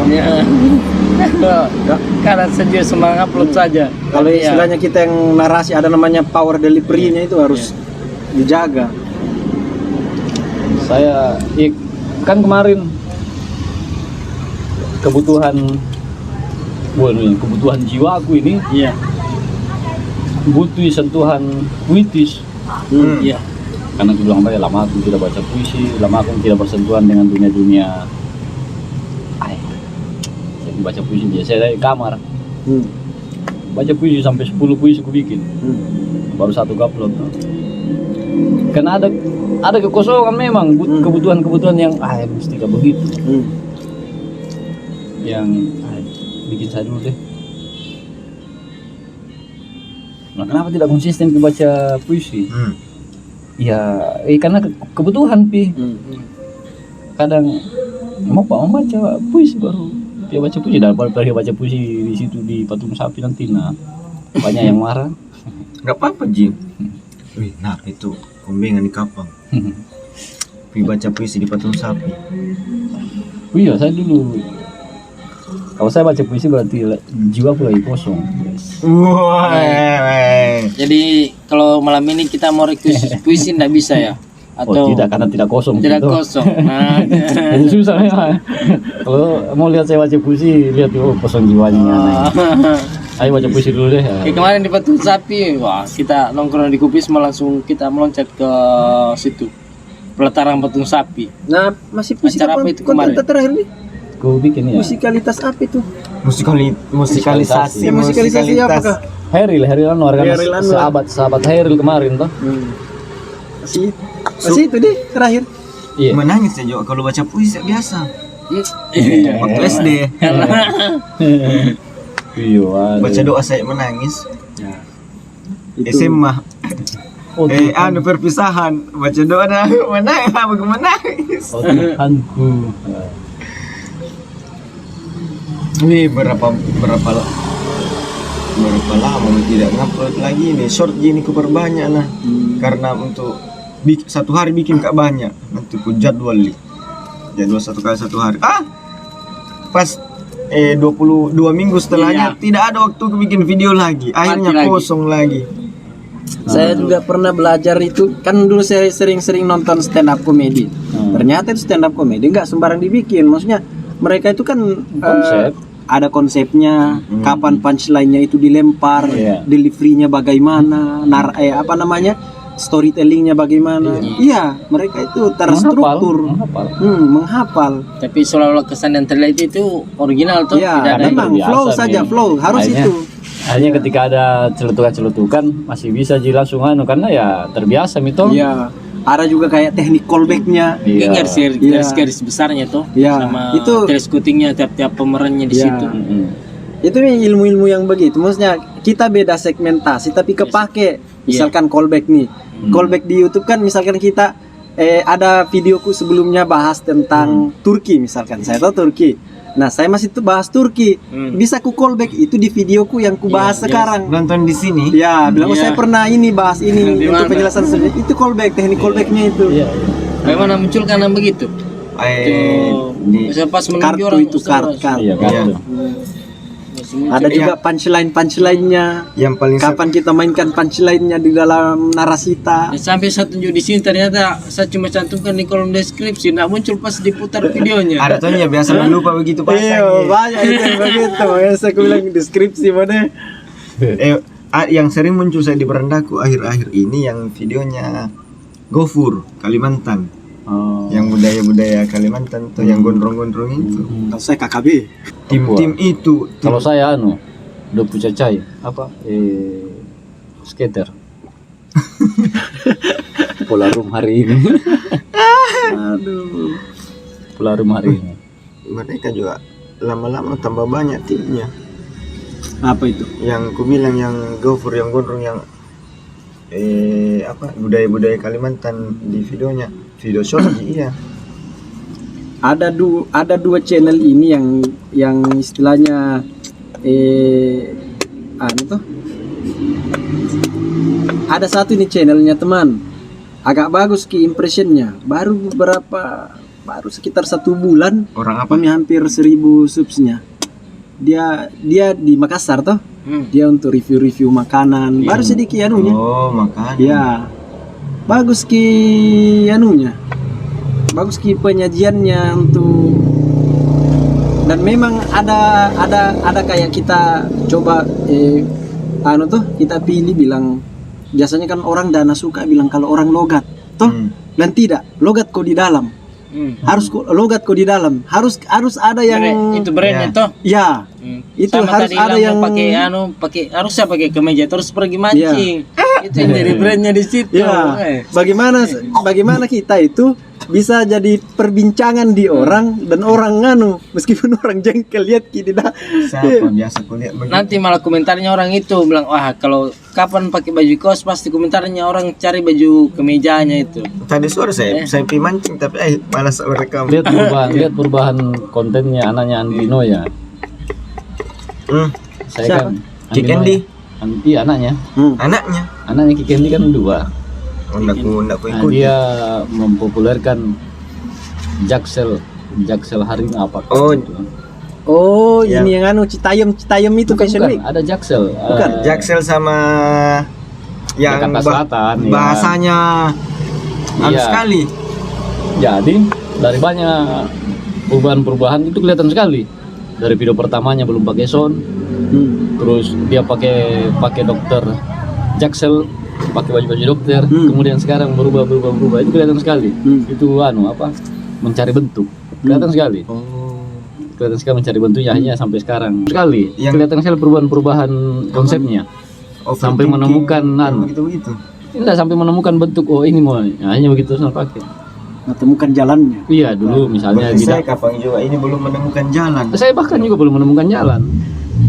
Ya. Karena sendiri semangat upload saja. Kalau istilahnya kita yang narasi ada namanya power delivery-nya itu harus dijaga. Saya kan kemarin kebutuhan jiwaku ini butuh sentuhan puitis. Iya. Karena aku bilang tadi lama aku tidak baca puisi, lama aku tidak bersentuhan dengan dunia saya baca puisi biasa dari kamar. Baca puisi sampai 10 puisi aku bikin. Baru satu upload. Karena ada kekosongan memang, kebutuhan yang mesti gak begitu. Yang bikin saya dulu deh. Nah, kenapa tidak konsisten baca puisi? Ya, karena kebutuhan pi. Kadang mau baca puisi baru dia baca puisi, daripada dia baca puisi di situ di patung sapi nanti banyak yang marah. Gak apa-apa Jim. Wih, nah itu kombengan di kapang. Baca puisi di patung sapi. Iya, saya dulu kalau saya baca puisi berarti jiwa aku lagi kosong. Wah. Jadi kalau malam ini kita mau request puisi enggak bisa ya? Atau tidak, karena tidak kosong. tidak gitu. kosong. Nah, Jadi susah ya. Kalau mau lihat saya baca puisi, lihat kosong jiwanya. Ayo baca puisi dulu deh. Kayak kemarin di patung sapi, wah kita nongkrong di Kupisma langsung kita meloncat ke situ pelataran patung sapi. Nah, masih puisi Acara apa itu kemarin? konten terakhir nih. Gue bikin ya. Musikalitas apa itu? Musikalisasi. Ya, musikalisasi apakah? Hairil Anwar kan Hairil Anwar. sahabat Hairil kemarin toh. Masih itu deh terakhir. Iya. Menangis ya Jo kalau baca puisi biasa. Waktu SD. Iya. Baca doa saya menangis. Itu. SMA. Oh, Perpisahan. Baca doa menangis. Oh Tuhanku. Wih, berapa lama tidak ngupload lagi nih. Short gini ku perbanyak lah. Karena untuk satu hari bikin kak banyak. Nanti ku jadwal satu kali satu hari. Pas 22 minggu setelahnya tidak ada waktu ku bikin video lagi. Akhirnya kosong lagi. Saya juga pernah belajar itu, kan dulu saya sering-sering nonton stand up comedy. Ternyata itu stand up comedy nggak sembarang dibikin. Maksudnya mereka itu kan Konsep. ada konsepnya, kapan punchline-nya itu dilempar, delivery-nya bagaimana, storytelling-nya bagaimana. Iya, mereka itu terstruktur, menghafal. Tapi seolah-olah kesan yang terlihat itu original tuh. Iya, Tidak ada memang biasa, flow saja, Mi. flow harus Akhirnya- itu. Hanya ketika ada celutukan masih bisa langsung karena ya terbiasa mito. Iya. Ada juga kayak teknik callbacknya. Iya. Garis-garis besarnya tuh Iya, sama itu- telescootingnya tiap-tiap pemerannya di Iya. situ. Itu ilmu-ilmu yang begitu. Maksudnya kita beda segmentasi tapi kepake. Misalkan callback nih. Callback di YouTube kan misalkan kita ada videoku sebelumnya bahas tentang Turki misalkan. Saya tahu Turki. Nah, saya masih tuh bahas Turki. Bisa ku callback itu di videoku yang ku bahas sekarang. Nonton di sini. Ya, bilang oh, Iya. saya pernah ini bahas ini Di untuk mana? penjelasan selanjutnya. Itu callback, teknik callbacknya itu. Iya. Bagaimana muncul karena begitu? Di Saya pas menunjuk Kartu orang itu kart. Iya kan. Ada juga punchline-punchline-nya. yang paling Kapan kita mainkan punchline-nya di dalam narasita. Sampai saya tunjuk di sini ternyata saya cuma cantumkan di kolom deskripsi, nggak muncul pas diputar videonya. ada tuh ya biasa lupa begitu Iya, pasang. banyak itu yang begitu. Makanya saya bilang deskripsi mana. Yang sering muncul saya di berendaku akhir-akhir ini yang videonya Gofur Kalimantan. Oh. Yang budaya-budaya Kalimantan tuh yang gondrong-gondrong itu. Kalau saya KKB. Tim-tim itu. Kalau saya udah punya cai apa? Skater. Polarum hari ini. Aduh. Polarum hari ini. Mereka juga lama-lama tambah banyak timnya. Apa itu? Yang ku bilang yang Gofur yang gondrong yang budaya-budaya Kalimantan di videonya. Video short iya. Ada dua channel ini yang istilahnya anu tuh. Ada satu ini channelnya teman. Agak bagus ki impressionnya. Baru sekitar 1 bulan. Orang apa? Kami hampir 1000 subsnya. Dia di Makassar toh. Dia untuk review makanan. Baru sedikit anunya. Oh, makanya. Ya. Bagus ki anunya. Bagus ki penyajiannya untuk, dan memang ada kayak kita coba kita pilih bilang biasanya kan orang dana suka bilang kalau orang logat toh dan tidak logat kok di dalam harus logat kok di dalam harus ada yang itu brandnya toh. ya itu Sama harus tadi ada yang pakai harusnya pakai kemeja terus pergi mancing. Itu yang dari brandnya di situ. ya bagaimana kita itu bisa jadi perbincangan di orang dan orang meskipun orang jengkel lihat tidak Siapa biasa kulihat begitu. Nanti malah komentarnya orang itu bilang, wah kalau kapan pakai baju kos pasti komentarnya orang cari baju kemejanya itu. Tadi sore saya pergi mancing tapi malas merekam. Lihat perubahan kontennya anaknya Andino ya. Saya Siapa? kan Ki Kendi. Iya anaknya. Anaknya Ki Kendi kan 2. ndak ku Nah, ikut. dia mempopulerkan Jaksel hari ini apa? Oh. gitu. oh ini yang Citayam itu Fashion Week. Ada Jaksel. Bukan. Jaksel sama yang Jakarta Selatan, ya. bahasanya halus Iya. sekali. Jadi dari banyak perubahan itu kelihatan sekali. Dari video pertamanya belum pakai sound, terus dia pakai dokter Jaksel, pakai baju dokter, kemudian sekarang berubah itu kelihatan sekali. Itu mencari bentuk, kelihatan sekali. Kelihatan sekali mencari bentuknya hanya sampai sekarang sekali. Kelihatan sekali perubahan konsepnya. Sampai menemukan begitu. Tidak sampai menemukan bentuk ini mau hanya begitu saja pakai. Menemukan jalannya. Iya dulu misalnya Berarti saya tidak. kapan juga ini belum menemukan jalan. Saya bahkan juga belum menemukan jalan.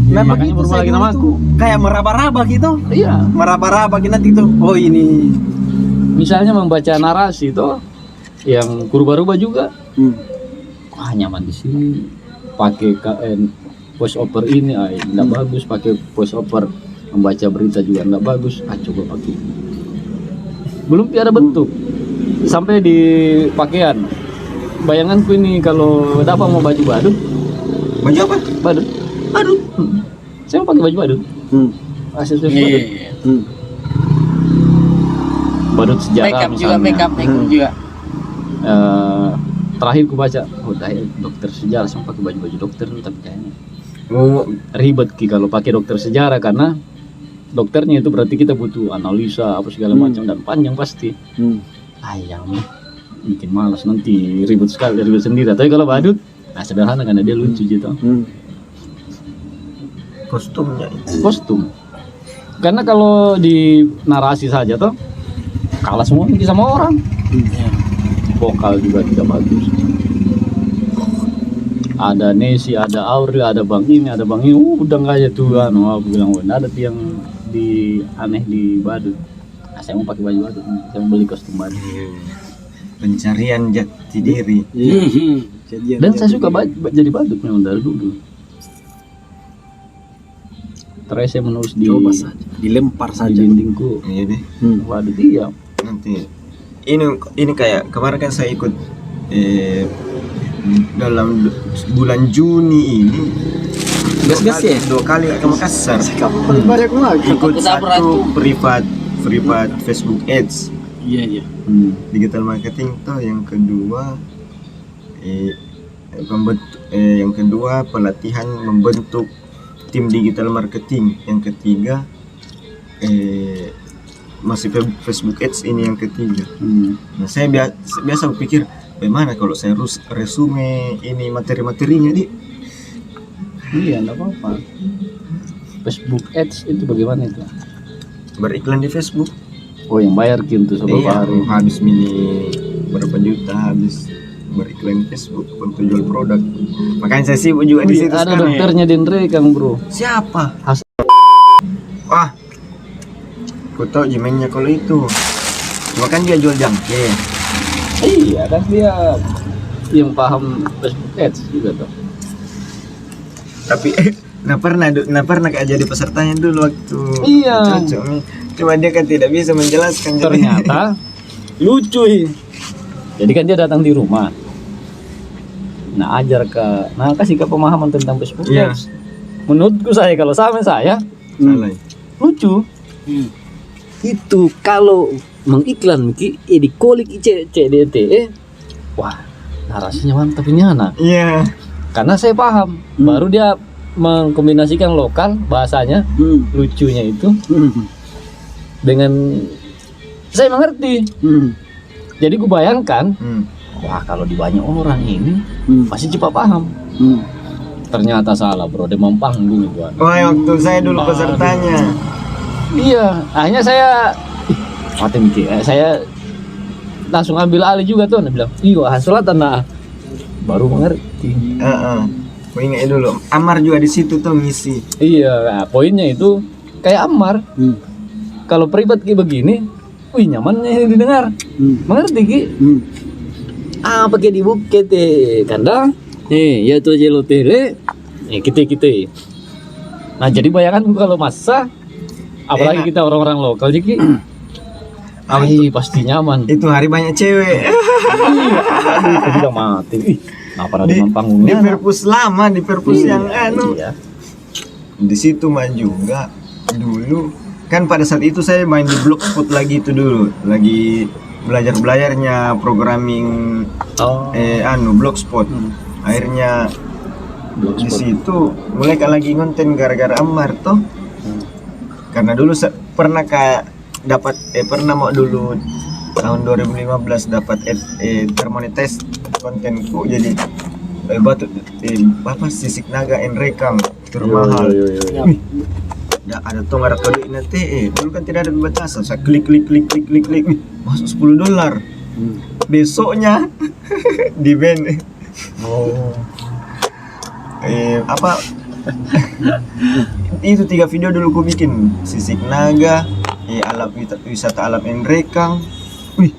Memang Makanya itu berubah saya lagi dulu nama tuh aku. kayak meraba-raba gitu. Iya. Meraba-raba nanti tuh. Oh ini. Misalnya membaca narasi itu yang kurba-rubah juga. Wah nyaman di sini. Pakai voice over ini, tidak bagus. Pakai voice over membaca berita juga tidak bagus. Coba pakai. Belum ada bentuk. Sampai di pakaian. Bayanganku ini kalau dapat mau baju badut. Baju apa? Badut. Saya mau pakai baju badut. Aksesoris badut. Badut sejarah Makeup juga, misalnya. makeup juga. Terakhir ku baca, dokter sejarah sama pakai baju dokter tapi kayaknya Oh, ribet kalau pakai dokter sejarah karena dokternya itu berarti kita butuh analisa apa segala macam dan panjang pasti. Ayam bikin malas nanti ribet sendiri. Tapi kalau badut, sederhana karena dia lucu gitu. kostumnya itu. Kostum. Karena kalau di narasi saja toh kalah semua sama orang. Vokal juga tidak bagus. Ada Nesi, ada Aurel, ada Bang ini, ada Bang ini. Udah nggak aja tuh aku bilang, ada tuh yang di aneh di badut. Nah, saya mau pakai baju badut, saya mau beli kostum badut. Pencarian jati diri. Dan saya suka jadi badut memang dari dulu. Terus saya menulis di Coba saja, dilempar di saja. dindingku Iya deh. badut. Iya. Nanti ini kayak kemarin kan saya ikut dalam bulan Juni ini Gas-gas ya? 2 kali ke Makassar. Kapan banyak lagi? Ikut satu privat Facebook Ads Iya. digital marketing toh, yang kedua yang kedua pelatihan membentuk tim digital marketing, yang ketiga masih Facebook Ads ini yang ketiga. Nah, saya biasa berpikir bagaimana kalau saya resume ini materi-materinya di Iya, enggak apa-apa. Facebook Ads itu bagaimana itu? beriklan di Facebook. Oh, yang bayar gitu seberapa Iya, hari. habis mini berapa juta habis beriklan di Facebook untuk jual produk. Makanya saya sibuk juga di situ Ada sekarang. dokternya Dendre Kang Bro. Siapa? Has- Wah, aku tahu jemennya kalau itu. Cuma kan dia jual jangke. Iya, kan dia yang paham Facebook Ads juga tuh. Tapi nah pernah kayak jadi pesertanya dulu waktu Iya. cocok nih. Cuma dia kan tidak bisa menjelaskan jadi. Ternyata lucu ini. Jadi kan dia datang di rumah. Nah, kasih ke pemahaman tentang Facebook Iya. Ads. Menurutku saya kalau sama saya Salah. lucu. Itu kalau mengiklan di kolik CDT, wah, narasinya mantap ini anak. Iya. Karena saya paham, baru dia mengkombinasikan lokal bahasanya, lucunya itu dengan saya mengerti. Jadi gue bayangkan, wah kalau di banyak orang ini pasti cepat paham. Ternyata salah bro, demam panggung itu. Wah, waktu saya dulu pesertanya. Iya, akhirnya saya mati mikir, saya langsung ambil alih juga tuh, dia bilang, iya hasilnya nah, baru mengerti. Aku ingat dulu, Amar juga di situ tuh ngisi. Iya, nah, poinnya itu kayak Ammar. Kalau privat kayak begini, wih nyamannya didengar, mengerti ki? Pakai dibuket kandang, ya tuh jelo tele, kita. Nah jadi bayanganku kalau masa, apalagi kita orang-orang lokal jadi, pasti nyaman. Itu hari banyak cewek. Aduh, aku bilang mati. Ih, nah pada Di panggungnya. perpus lama, di perpus yang Iya. di situ mah juga dulu kan pada saat itu saya main di Blogspot lagi itu dulu, lagi belajarnya programming Blogspot. Akhirnya di situ mulai lagi konten gara-gara Ammar toh. Karena dulu pernah pernah mau dulu tahun 2015 dapat termonetize kontenku, jadi sisik naga and rekam termahal. Wih, ada tonggar kode nanti dulu kan tidak ada batasan, saya klik wih, masuk $10. Besoknya di ban. Itu 3 video dulu gue bikin, sisik naga, alam wisata alam Enrekang. Wih,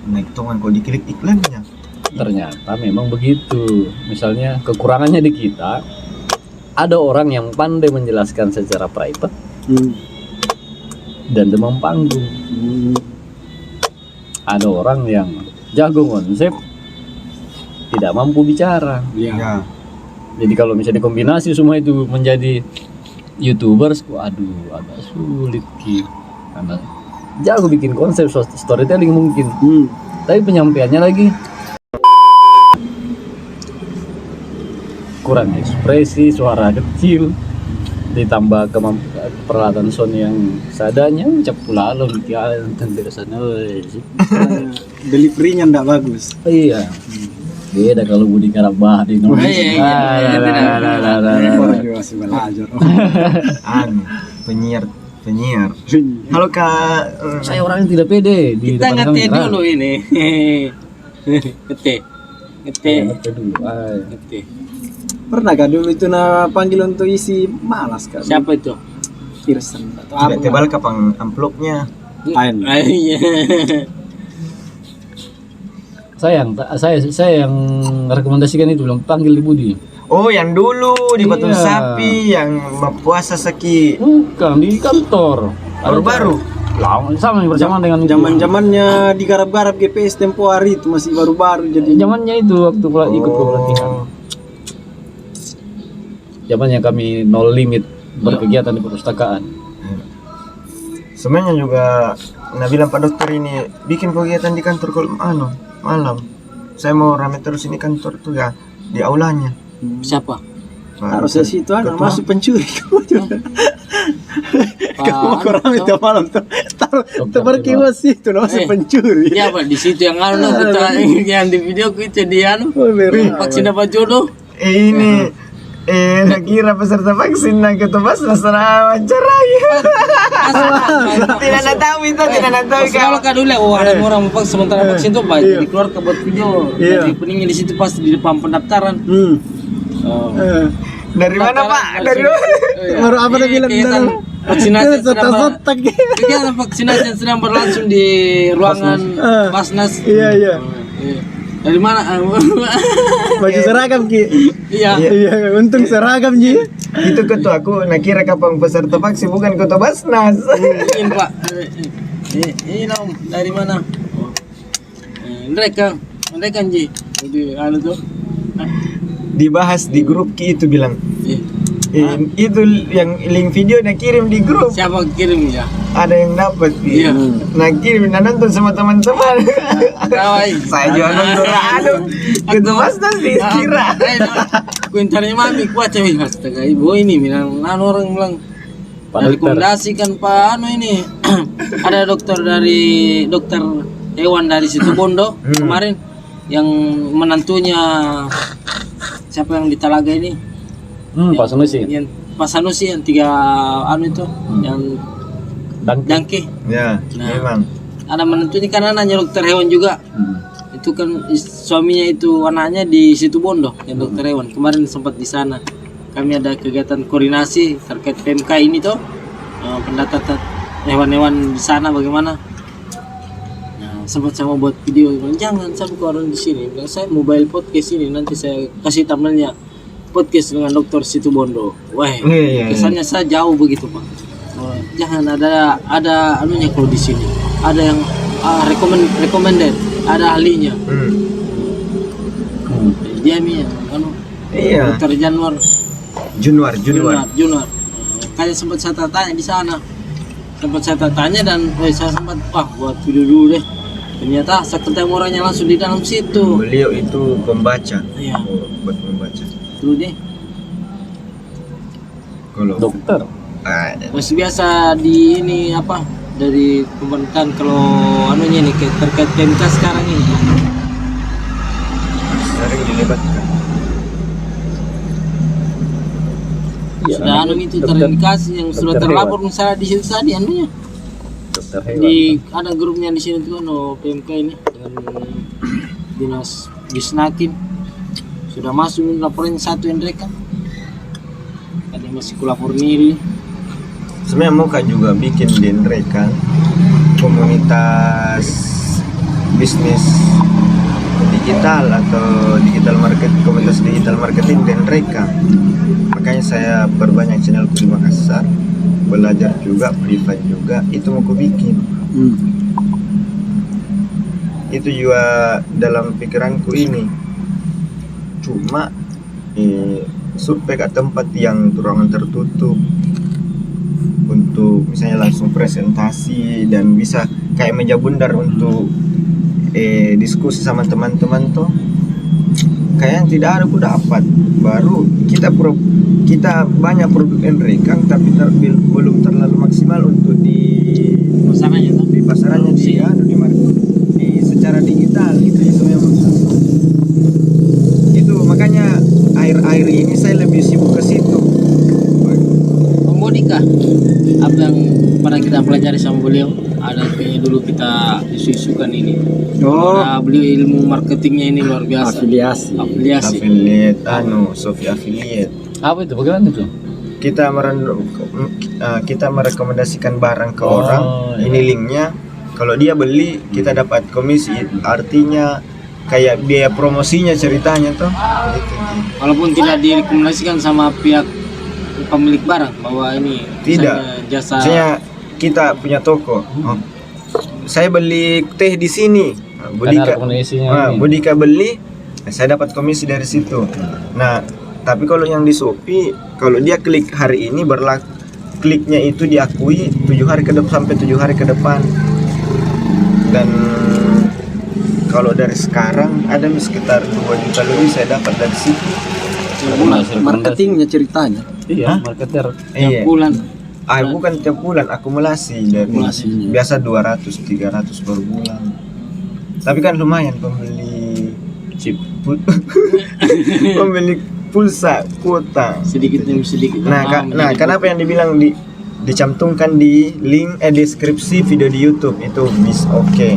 naik tongan kok diklik iklannya. Ternyata memang begitu. Misalnya kekurangannya di kita, ada orang yang pandai menjelaskan secara private dan demam panggung. Ada orang yang jago konsep, tidak mampu bicara. Ya. Jadi kalau misalnya dikombinasi semua itu menjadi YouTubers, aduh agak sulit ki. Karena jago bikin konsep storytelling mungkin, tapi penyampaiannya lagi kurang ekspresi, suara kecil, ditambah peralatan sound yang seadanya, ucap pula lo tentang sana. Deliverynya ndak bagus. Iya. Beda kalau Budi Karabah di Orang juga masih belajar. Penyiar penyiar. Halo Kak. Saya orang yang tidak pede di Kita depan ngeteh kamera. dulu ini. Ngeteh. Ngeteh. Ngeteh dulu. Ay. Ngeteh. Pernah gak dulu itu panggil untuk isi malas kan? Siapa itu? Kirsten atau Tidak apa? tebal kapang amplopnya. Ain. Iya. Saya yang rekomendasikan itu bilang panggil di Budi. Oh, yang dulu di Batu Iya. Sapi yang puasa seki Bukan di kantor. baru-baru. Lama sama bersamaan dengan Zaman-zamannya digarap-garap GPS tempo hari itu masih baru-baru jadi zamannya itu waktu ikut pelatihan. Zamannya kami nol limit berkegiatan di perpustakaan. Sebenarnya juga nah bilang Pak Dokter ini bikin kegiatan di kantor kalau malam. Saya mau rame terus ini kantor tuh ya di aulanya. Siapa? harusnya situ anak Ketua. masuk pencuri kamu kurang itu malam tuh taruh berkiwas situ masuk pencuri Siapa di situ yang anu kita yang di video itu dia anu vaksin apa jodoh? Ini kira peserta vaksin nah ketua sana wawancarai. Tidak ada tahu itu, tidak ada tahu Kalau kan dulu ada orang mau vaksin sementara vaksin tuh baik dikeluar ke buat video. Iya. Jadi peningnya di situ pas di depan pendaftaran. Oh. Dari mana Pak? Dari mana? baru apa dia bilang Kegiatan vaksinasi yang sedang sotak kegiatan vaksinasi yang sedang berlangsung di ruangan Basnas. iya Iya. Dari mana? baju seragam ki Iya. iya untung seragam ji Itu ketua aku nak kira kapang peserta vaksin bukan ketua Basnas. Ini Pak. Ini Om, dari mana? Mereka Ji. Jadi anu tuh. Dibahas di grup ki itu bilang. Eh, Itu yang link video nak kirim di grup. siapa kirim ya? Ada yang dapat Ki. Iya. Nah kirim nah nonton sama teman-teman. Kawai. Saya juga nonton aduh. Ketua Basnas dikira. Kuintarnya mami kuat cewek astaga ibu ini bilang anu orang bilang rekomendasikan Pak anu ini ada dokter hewan dari situ Bondo kemarin yang menantunya siapa yang di Talaga ini Pak Sanusi. yang Pak Sanusi yang 3 anu itu yang Dangke Ya, Nah. memang. ada menantunya kan anaknya dokter hewan juga itu kan suaminya itu anaknya di situ Bondo yang dokter hewan kemarin sempat di sana kami ada kegiatan koordinasi terkait PMK ini tuh pendata hewan-hewan di sana bagaimana nah, sempat saya mau buat video bilang, jangan sampai ke orang di sini bilang, saya mobile podcast ini nanti saya kasih thumbnailnya podcast dengan dokter situ Bondo wah Iya. kesannya saya jauh begitu Pak. Jangan ada anunya kalau di sini ada yang recommended ada ahlinya dia mi anu Iya. dokter Januar Januar. kayak sempat saya tanya di sana sempat saya tanya dan saya sempat buat video dulu deh ternyata saya ketemu orangnya langsung di dalam situ Beliau itu pembaca. iya Buat membaca. dulu deh Kalau Dokter. masih biasa di ini apa dari pemerintahan kalau anunya nih terkait PMK sekarang ini sering dilibatkan. sudah anu itu terindikasi yang sudah dokter terlapor misalnya di situ tadi anunya Dokter hewan. di ada grupnya di sini tuh PMK ini dengan dinas Disnakin sudah masuk laporan satu yang mereka ada yang masih kulapor nil Sebenarnya mau kan juga bikin di mereka komunitas bisnis digital atau komunitas digital marketing dan mereka. Makanya saya perbanyak channelku di Makassar, belajar juga, privat juga, itu mau aku bikin. Itu juga dalam pikiranku ini. Cuma survei ke tempat yang ruangan tertutup untuk misalnya langsung presentasi dan bisa kayak meja bundar untuk diskusi sama teman-teman tuh kayaknya tidak ada aku dapat baru kita banyak produk Enrekang tapi belum terlalu maksimal untuk di pasangannya tuh di pasarannya di secara digital itu memang itu makanya akhir-akhir ini saya lebih sibuk ke situ. Monika apa yang beliau. Ada kayaknya dulu kita isu-isukan ini. Oh, Nah, beliau ilmu marketingnya ini luar biasa. afiliasi. Afiliasi. Affiliate, Sofi affiliate. Apa itu? Bagaimana itu? Kita merekomendasikan barang ke Oh, orang, iya. ini linknya. Kalau dia beli, kita dapat komisi. Artinya kayak biaya promosinya ceritanya tuh. Gitu. Walaupun tidak direkomendasikan sama pihak pemilik barang bahwa ini Tidak. misalnya jasa. Misalnya kita punya toko. Oh, saya beli teh di sini. Nah, Budika, rekomendasinya ini. Budika beli, saya dapat komisi dari situ. Nah, tapi kalau yang di Shopee, kalau dia klik hari ini berlaku, kliknya itu diakui 7 hari ke depan sampai 7 hari ke depan. Dan kalau dari sekarang ada sekitar 2 juta lebih saya dapat dari situ. Marketingnya ceritanya. Iya, marketer. Iya. Bulan. Bukan tiap bulan, akumulasi dari Akumulasinya. biasa 200-300 per bulan. Tapi kan lumayan pembeli Chip. pembeli pulsa kuota. Sedikit demi sedikit. Nah, kenapa yang dibilang dicantumkan di link deskripsi video di YouTube itu oke.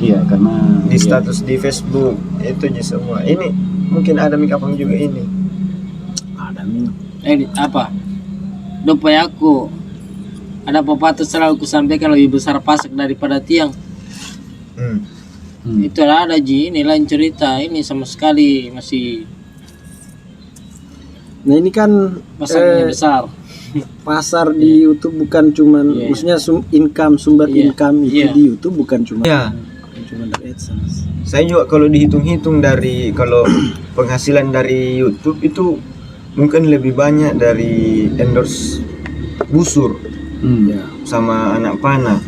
Iya, karena Di status di Facebook itu aja semua. Ini mungkin ada mikapang juga ini. Ada nih. Apa? Dopai aku. Ada pepatah selalu kusampaikan lebih besar pasak daripada tiang. Itu ada Ji, ini lain cerita. Ini sama sekali masih Nah ini kan pasarnya besar. pasar di YouTube bukan cuman, Iya. maksudnya sumber Iya. income itu Iya. di YouTube bukan cuma Ya, dari AdSense. saya juga kalau dihitung-hitung dari kalau penghasilan dari YouTube itu mungkin lebih banyak dari endorse busur Ya. sama anak panah.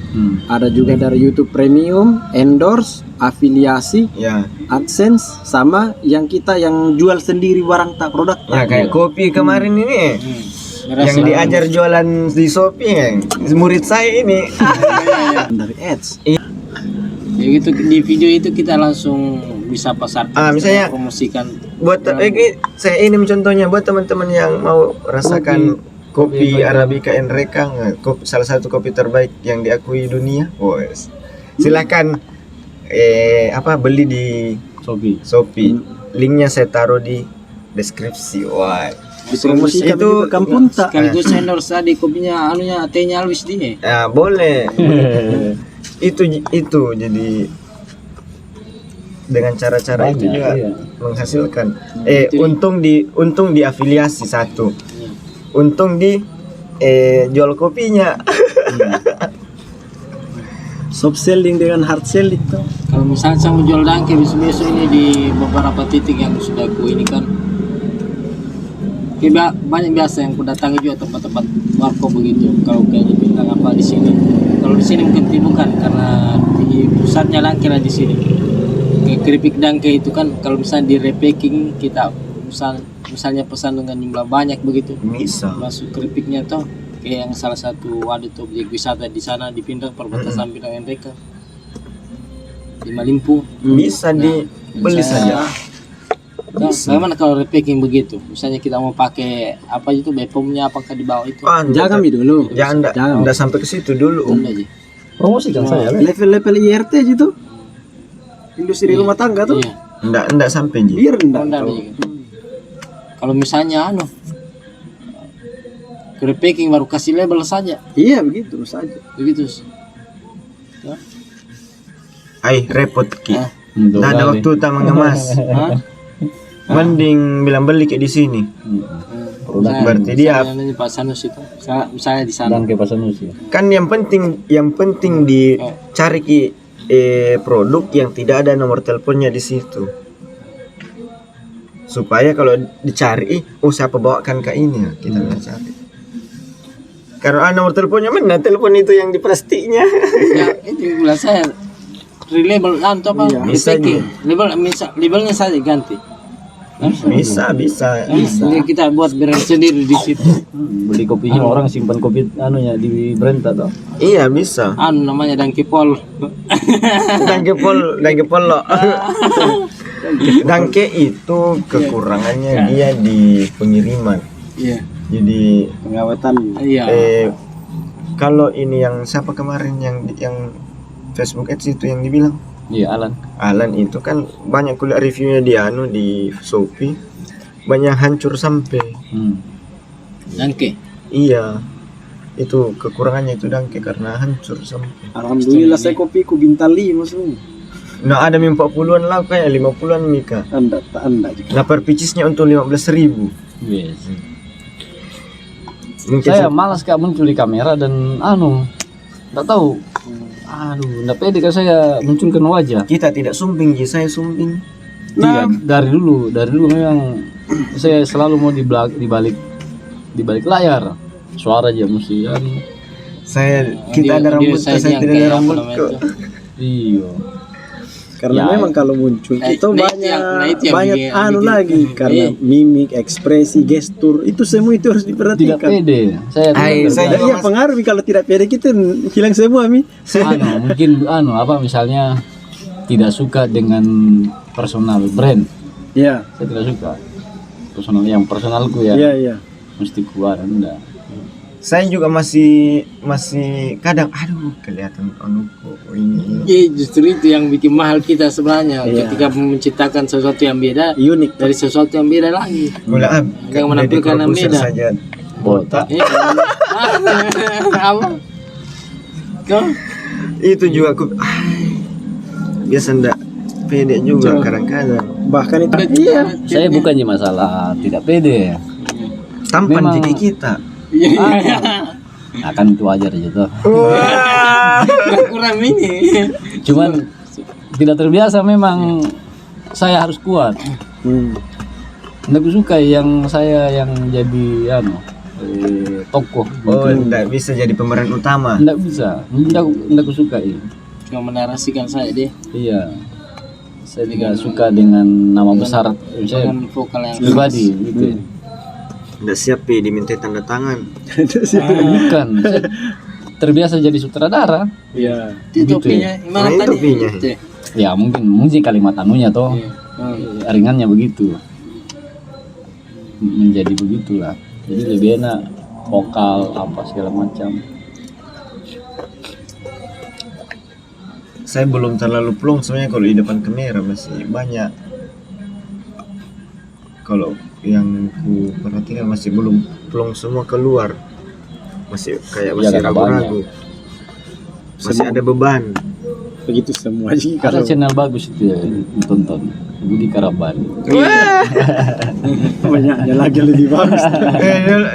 Ada juga dari YouTube Premium, endorse, afiliasi, Ya, AdSense, sama yang kita yang jual sendiri barang tak produk. ya kayak kopi kemarin ini Ngerasa yang diajar jualan di Shopee yang murid saya ini. Dari ads. Ya gitu, di video itu kita langsung bisa pasarkan, Misalnya promosikan. buat saya ini contohnya buat teman-teman yang mau rasakan kopi Arabica Enreka, salah satu kopi terbaik yang diakui dunia. Silakan beli di Shopee. Linknya saya taruh di deskripsi. Dipromosikan itu juga kampung tak. Sekaligus endorse tadi kopinya tehnya Alwis di. Ya, boleh. itu jadi dengan cara-cara itu juga menghasilkan. Untung di afiliasi satu. Untung di jual kopinya. Soft selling dengan hard selling tuh. Kalau misalnya saya mau jual dangke besok-besok ini di beberapa titik yang sudah aku ini kan. Banyak biasa yang ku datangi juga tempat-tempat warkop begitu. Kalau kayak di Bintang apa di sini. Kalau di sini mungkin bukan karena di pusatnya Langke lah di sini. Kayak keripik dangke itu kan kalau misalnya di repacking kita misalnya pesan dengan jumlah banyak begitu. Bisa. Masuk keripiknya toh kayak yang salah satu wadah tuh objek wisata di sana di Pindang perbatasan Pindang Enreka di Malimpu. Bisa dibeli saja. Nah, bagaimana kalau repacking begitu? Misalnya kita mau pakai apa itu BPOM-nya apakah di bawah itu? Jangan dulu. Jangan enggak sampai ke situ dulu. Enggak aja. Promosikan saya. Level-level IRT gitu. Industri rumah tangga tuh. Iya. Enggak sampai Ji. Biar enggak. Enggak aja. Kalau misalnya repacking baru kasih label saja. Iya begitu saja. Begitu. Repot Ki. Ah. Nggak ada waktu tak mengemas. Hah? Mending bilang beli kayak di sini. Berarti dia misalnya Pak Sanus itu. Misalnya di sana. Dan ke Pasanusi. kan yang penting dicari produk yang tidak ada nomor teleponnya di situ. Supaya kalau dicari, siapa bawakan ke ini ya, kita nggak cari. Karena nomor teleponnya mana telepon itu yang di plastiknya. Ya, itu bilang saya relabel apa? Bisa Repacking. Labelnya saja ganti. Bisa. Ini kita buat brand sendiri di situ. Beli kopinya orang simpan kopi di Brenta toh. Iya bisa. Namanya Dangke Pol. Dangke pol lo. Dangke itu kekurangannya dia di pengiriman. Iya. Jadi Pengawatan. Iya. Kalau ini yang siapa kemarin yang Facebook Ads itu yang dibilang Iya, Alan. Alan itu kan banyak kuliah reviewnya di Shopee, banyak hancur sampai. Dangke. Iya, itu kekurangannya itu dangke karena hancur sampai. Alhamdulillah saya kopiku bintang 5 semua. Nah ada 40-an lah kayak 50-an Mika. Anda juga. Nah per picisnya untuk 15.000. Yes. Mungkin Saya malas Kak muncul di kamera dan nggak tahu. Nggak pede kan saya munculkan wajah. kita tidak sumbing, saya sumbing. Tidak, dari dulu memang saya selalu mau di balik layar. Suara aja mesti Kita ada rambut, saya saya yang tidak ada kayak apa rambut namanya kok. itu? Iya. Karena Ya. memang kalau muncul itu itu banyak yang banyak bikin- lagi karena mimik, ekspresi, gestur itu semua itu harus Tidak diperhatikan. pede. Saya Saya Jadi yang pengaruh kalau tidak pede kita hilang semua mi. mungkin misalnya tidak suka dengan personal brand. Ya, Saya tidak suka personalku ya. iya. Mesti keluar enggak. Saya juga masih kadang kelihatan ini. Iya, justru itu yang bikin mahal kita sebenarnya Iya. ketika menciptakan sesuatu yang beda Unik. dari sesuatu yang beda lagi. Gula Yang menampilkan yang beda. saja. Botak. Iya. Apa? Kau? Itu juga aku biasa ndak pede juga kadang-kadang. Bahkan itu iya. Saya bukannya masalah tidak pede. Tampan Memang- jadi kita. Akan itu wajar aja tuh. Nggak kurang ini. Cuman tidak terbiasa memang saya harus kuat. Nggak suka yang saya yang jadi tokoh. Oh, ndak bisa jadi pemeran utama. Nggak bisa. Nggak suka ini. Cuma menarasikan saya deh Iya. Saya tidak suka dengan nama besar saya dengan vokal yang pribadi gitu. Ndak siap diminta tanda tangan. Bukan. Saya terbiasa jadi sutradara. Iya. itu Gitu topinya gimana Nah, tadi? topinya. Itu. Ya mungkin kalimat anunya toh. Ringannya begitu. Menjadi begitulah. Jadi lebih enak vokal apa segala macam. Saya belum terlalu plong sebenarnya kalau di depan kamera, masih banyak. Kalau yang ku perhatikan masih belum plong semua keluar. Masih kayak masih karena ragu-ragu. Masih ada beban. Begitu semua sih Ada kalau channel bagus itu ya ditonton. Budi Karaban. banyak ada lagi yang lebih bagus.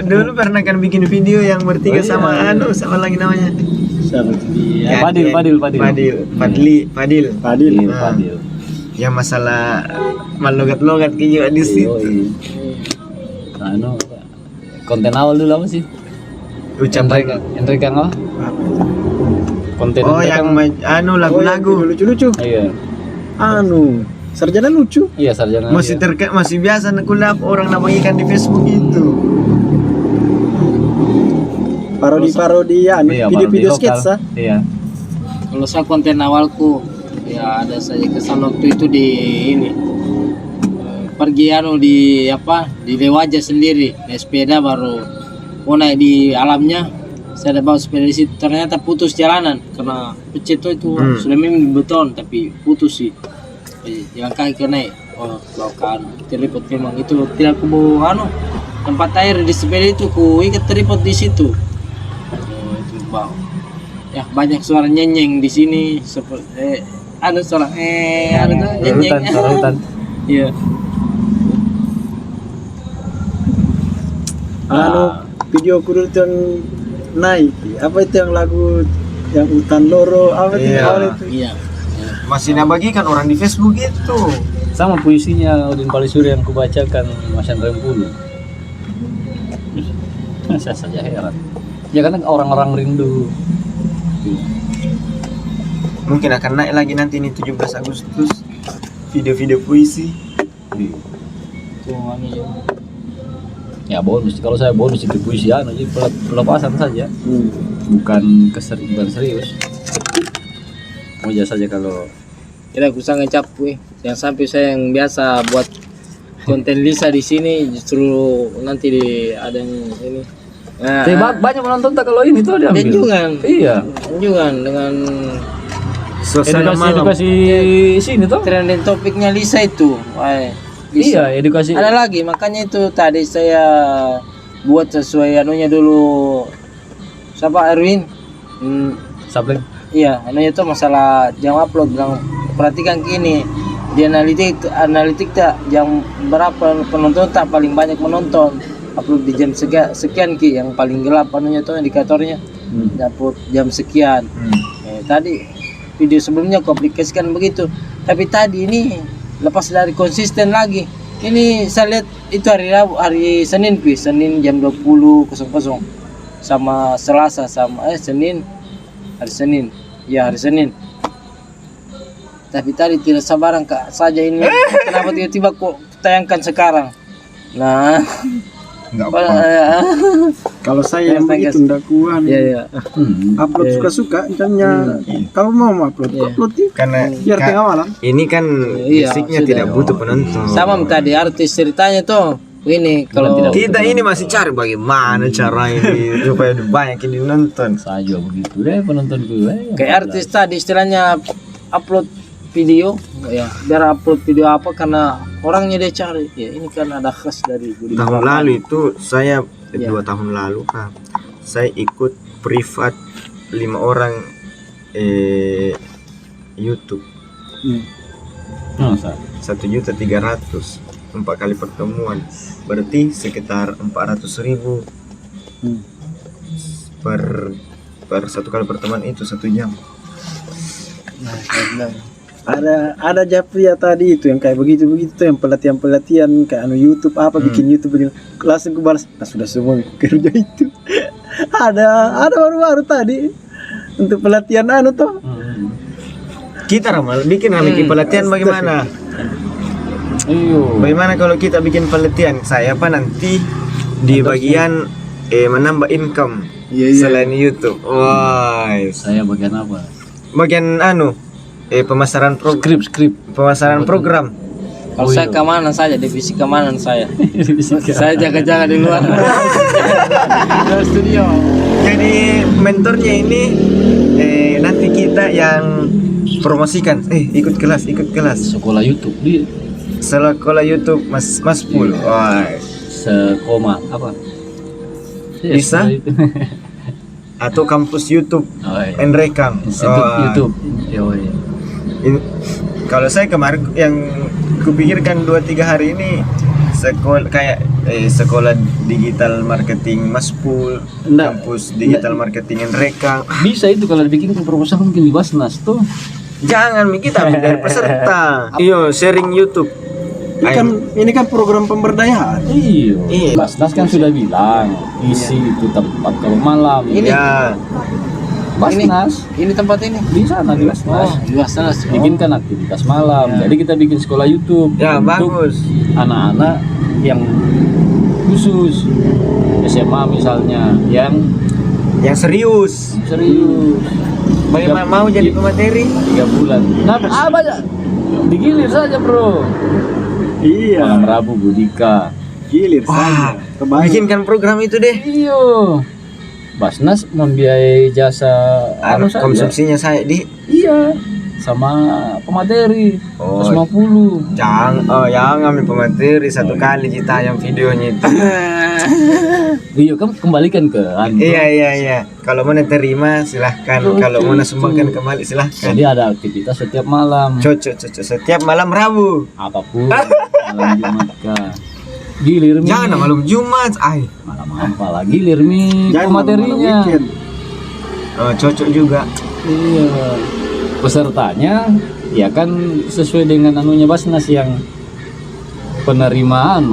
Dulu pernah kan bikin video yang bertiga sama sama lagi namanya. Siapa itu? Fadil. Fadil. Fadil. Iya, Ah. Fadil. Yang masalah malogat-logat juga di situ. Konten awal dulu apa sih? Ucapan. Enrikan apa? Konten Oh, yang lagu-lagu. Lucu-lucu. Iya. Sarjana lucu. Iya, sarjana. Masih biasa kulap orang nama ikan di Facebook itu. Parodi-parodi ya, Iya, video-video parodi lokal. sketsa. Iya. Kalau saya konten awalku ya ada saja kesan waktu itu di ini pergi di Lewaja sendiri naik sepeda baru mau naik di alamnya saya ada bawa sepeda di situ ternyata putus jalanan karena pecet itu sudah memang beton tapi putus sih jalan kaki ke naik belakang terlipat memang itu tidak ku bawa tempat air di sepeda itu ku ikat terlipat di situ itu bawa ya banyak suara nyenyeng di sini seperti ada suara ada tuh nyenyeng Suara hutan. iya Video kudu yang naik. Apa itu yang lagu yang hutan loro apa itu Iya. awal itu? iya Masih nabagikan orang di Facebook itu. Sama puisinya Udin Palisuri yang kubacakan Mas Hendra Pulu. Saya saja heran. Ya karena orang-orang rindu. Mungkin akan naik lagi nanti ini 17 Agustus video-video puisi. tuh anu ya. Ya bonus. Kalau saya bonus itu puisi jadi pelepasan saja. Bukan serius. Mau saja kalau Kira aku sangat capek yang sampai saya yang biasa buat konten Lisa di sini justru nanti ada yang ini Nah, Tapi banyak menonton tak kalau ini tuh diambil. dan juga Iya. dengan Suasana malam. Edukasi sini tuh. trending topiknya Lisa itu. Wah, Lisa. Iya, edukasi. Ada lagi, makanya itu tadi saya buat sesuai anunya dulu. Siapa Erwin? Sableng. Iya, anunya itu masalah jam upload, bilang perhatikan gini di analitik tak jam berapa penonton tak paling banyak menonton, upload di jam sekian ki yang paling gelap anunya tuh indikatornya, upload jam sekian. Tadi video sebelumnya aku aplikasikan begitu, tapi tadi ini lepas dari konsisten lagi. Ini saya lihat itu hari Senin pi, Senin jam 20.00 sama Selasa sama Senin, hari Senin. Ya hari Senin. Tapi tadi tidak sabaran Kak saja ini. Kenapa tiba-tiba kok tayangkan sekarang? Nah, Enggak apa. Kalau saya yang begitu ndak kuat. ya ya. Upload suka-suka, misalnya kalau mau upload, upload ya. Karena Biar tengah malam. ini kan Iya, basicnya sudah. tidak butuh penonton. Sama tadi artis ceritanya tuh. Ini kalau Kita ini masih cari bagaimana cara ini supaya banyak yang nonton. Saya juga begitu deh penontonku. kayak artis tadi istilahnya upload video, ya biar upload video apa karena orangnya dia cari. Ya ini kan ada khas dari Budi Tahun Pramudia. lalu itu saya Ya. 2 tahun lalu kan saya ikut privat 5 orang YouTube Masa? 1.300.000 4 kali pertemuan, berarti sekitar 400.000 per 1 kali pertemuan itu 1 jam. Nah, saya bilang, Ada Japri ya tadi itu yang kayak begitu tuh, yang pelatihan kayak YouTube apa bikin YouTube begini, langsung ku balas, nah sudah semua kerja itu. ada baru-baru tadi untuk pelatihan tuh. Kita Ramal bikin pelatihan bagaimana? Iyo. Bagaimana kalau kita bikin pelatihan? Saya apa nanti di bagian menambah income selain YouTube. Wah, Saya bagian apa? bagian pemasaran Skrip. pemasaran program. kalau saya keamanan saja, divisi keamanan saya. Saya jaga-jaga di luar. Di luar studio. Jadi mentornya ini nanti kita yang promosikan. Ikut kelas. Sekolah YouTube di Sekolah YouTube Mas Pul. Wah, sekoma apa? Iya, Bisa? sekolah itu. atau kampus YouTube Oh, iya. Enrekam. Institut YouTube. Yoi. Kalau saya kemarin yang kupikirkan 2-3 hari ini sekolah kayak sekolah digital marketing Mas Pul, Enggak. kampus digital marketing Enrekam. Bisa itu kalau dibikin proposal mungkin di Basnas tuh. Jangan kita ambil dari peserta. Iyo, sharing YouTube. Ini kan program pemberdayaan. Iya. Basnas kan sudah bilang isi itu tempat kalau malam. Ini Ya, Basnas ini tempat ini. di sana di Basnas. Di luar Bikinkan aktivitas malam. Jadi kita bikin sekolah YouTube. ya untuk bagus. anak-anak yang khusus SMA misalnya yang Yang serius. serius. Bagaimana mau jadi pemateri? 3 bulan. Nah, apa ya? Digilir saja, Bro. Iya, Malam Rabu Budika. gilir saja. Kebayang. Bikinkan program itu deh. Iyo. Basnas membiayai jasa saja. Konsumsinya saya di Iya. Sama pemateri Oh. 150. jangan ambil pemateri satu kali kita yang videonya itu. Iya, kan kembalikan ke Iya. Kalau mau terima silahkan. Kalau mau sumbangkan kembali silahkan. Jadi ada aktivitas setiap malam. Cocok. Setiap malam Rabu. Apapun. Malam Jumat kah. Gilir mi. Jangan malam Jumat. Malam apa lagi gilir mi Jangan materinya. malam weekend. Cocok juga. Iya. Pesertanya ya kan sesuai dengan anunya Basnas yang penerima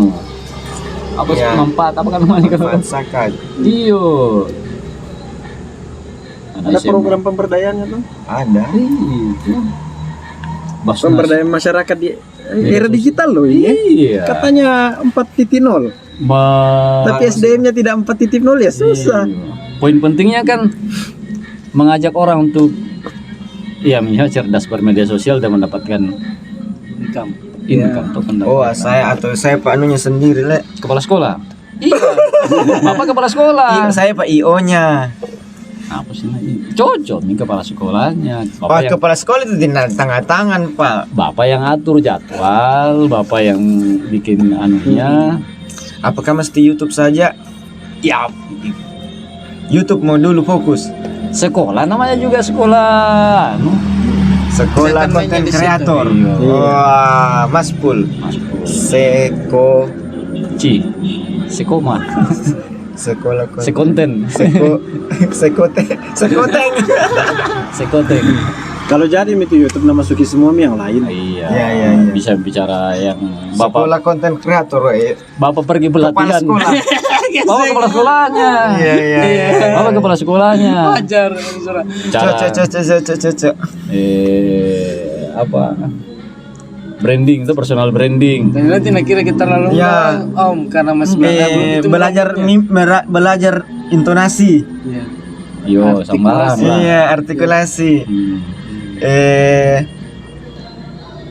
apa sih Ya. manfaat apa kan namanya kalau Manfaat zakat. iyo Ada program pemberdayaannya tuh. Ada. itu Basnas Pemberdayaan masyarakat di era digital loh ini. iya Katanya 4.0. Tapi SDM-nya tidak 4.0 ya susah. Iya. Poin pentingnya kan mengajak orang untuk ya misalnya cerdas bermedia sosial dan mendapatkan income atau pendapatan. Saya pak anunya sendiri le. Kepala sekolah Iya. Bapak kepala sekolah. Saya Pak IO-nya. Apa sih ini? Cocok nih kepala sekolahnya. Pak kepala sekolah itu di tengah tangan, Pak. Bapak yang atur jadwal, Bapak yang bikin anunya. Apakah mesti YouTube saja? Ya, YouTube mau dulu fokus. sekolah namanya juga sekolah. Sekolah konten kreator. Iya. Wah, Mas Pul. Mas Pur. Seko Sekoma. sekolah Sekonten. sekoteng. Sekoteng. Kalau jadi itu YouTube nama masuki semua yang lain. Iya. Iya. Bisa bicara yang Bapak Sekolah konten kreator, Bapak pergi kepala pelatihan. sekolah. Bapak kepala sekolahnya. Iya. Bapak kepala sekolahnya. Wajar. Cocok. Apa? Branding itu personal branding. Dan nanti kira kita lalu Ya. Om karena masih itu Belajar intonasi. Iya. Yo, sambaran lah. Iya, artikulasi.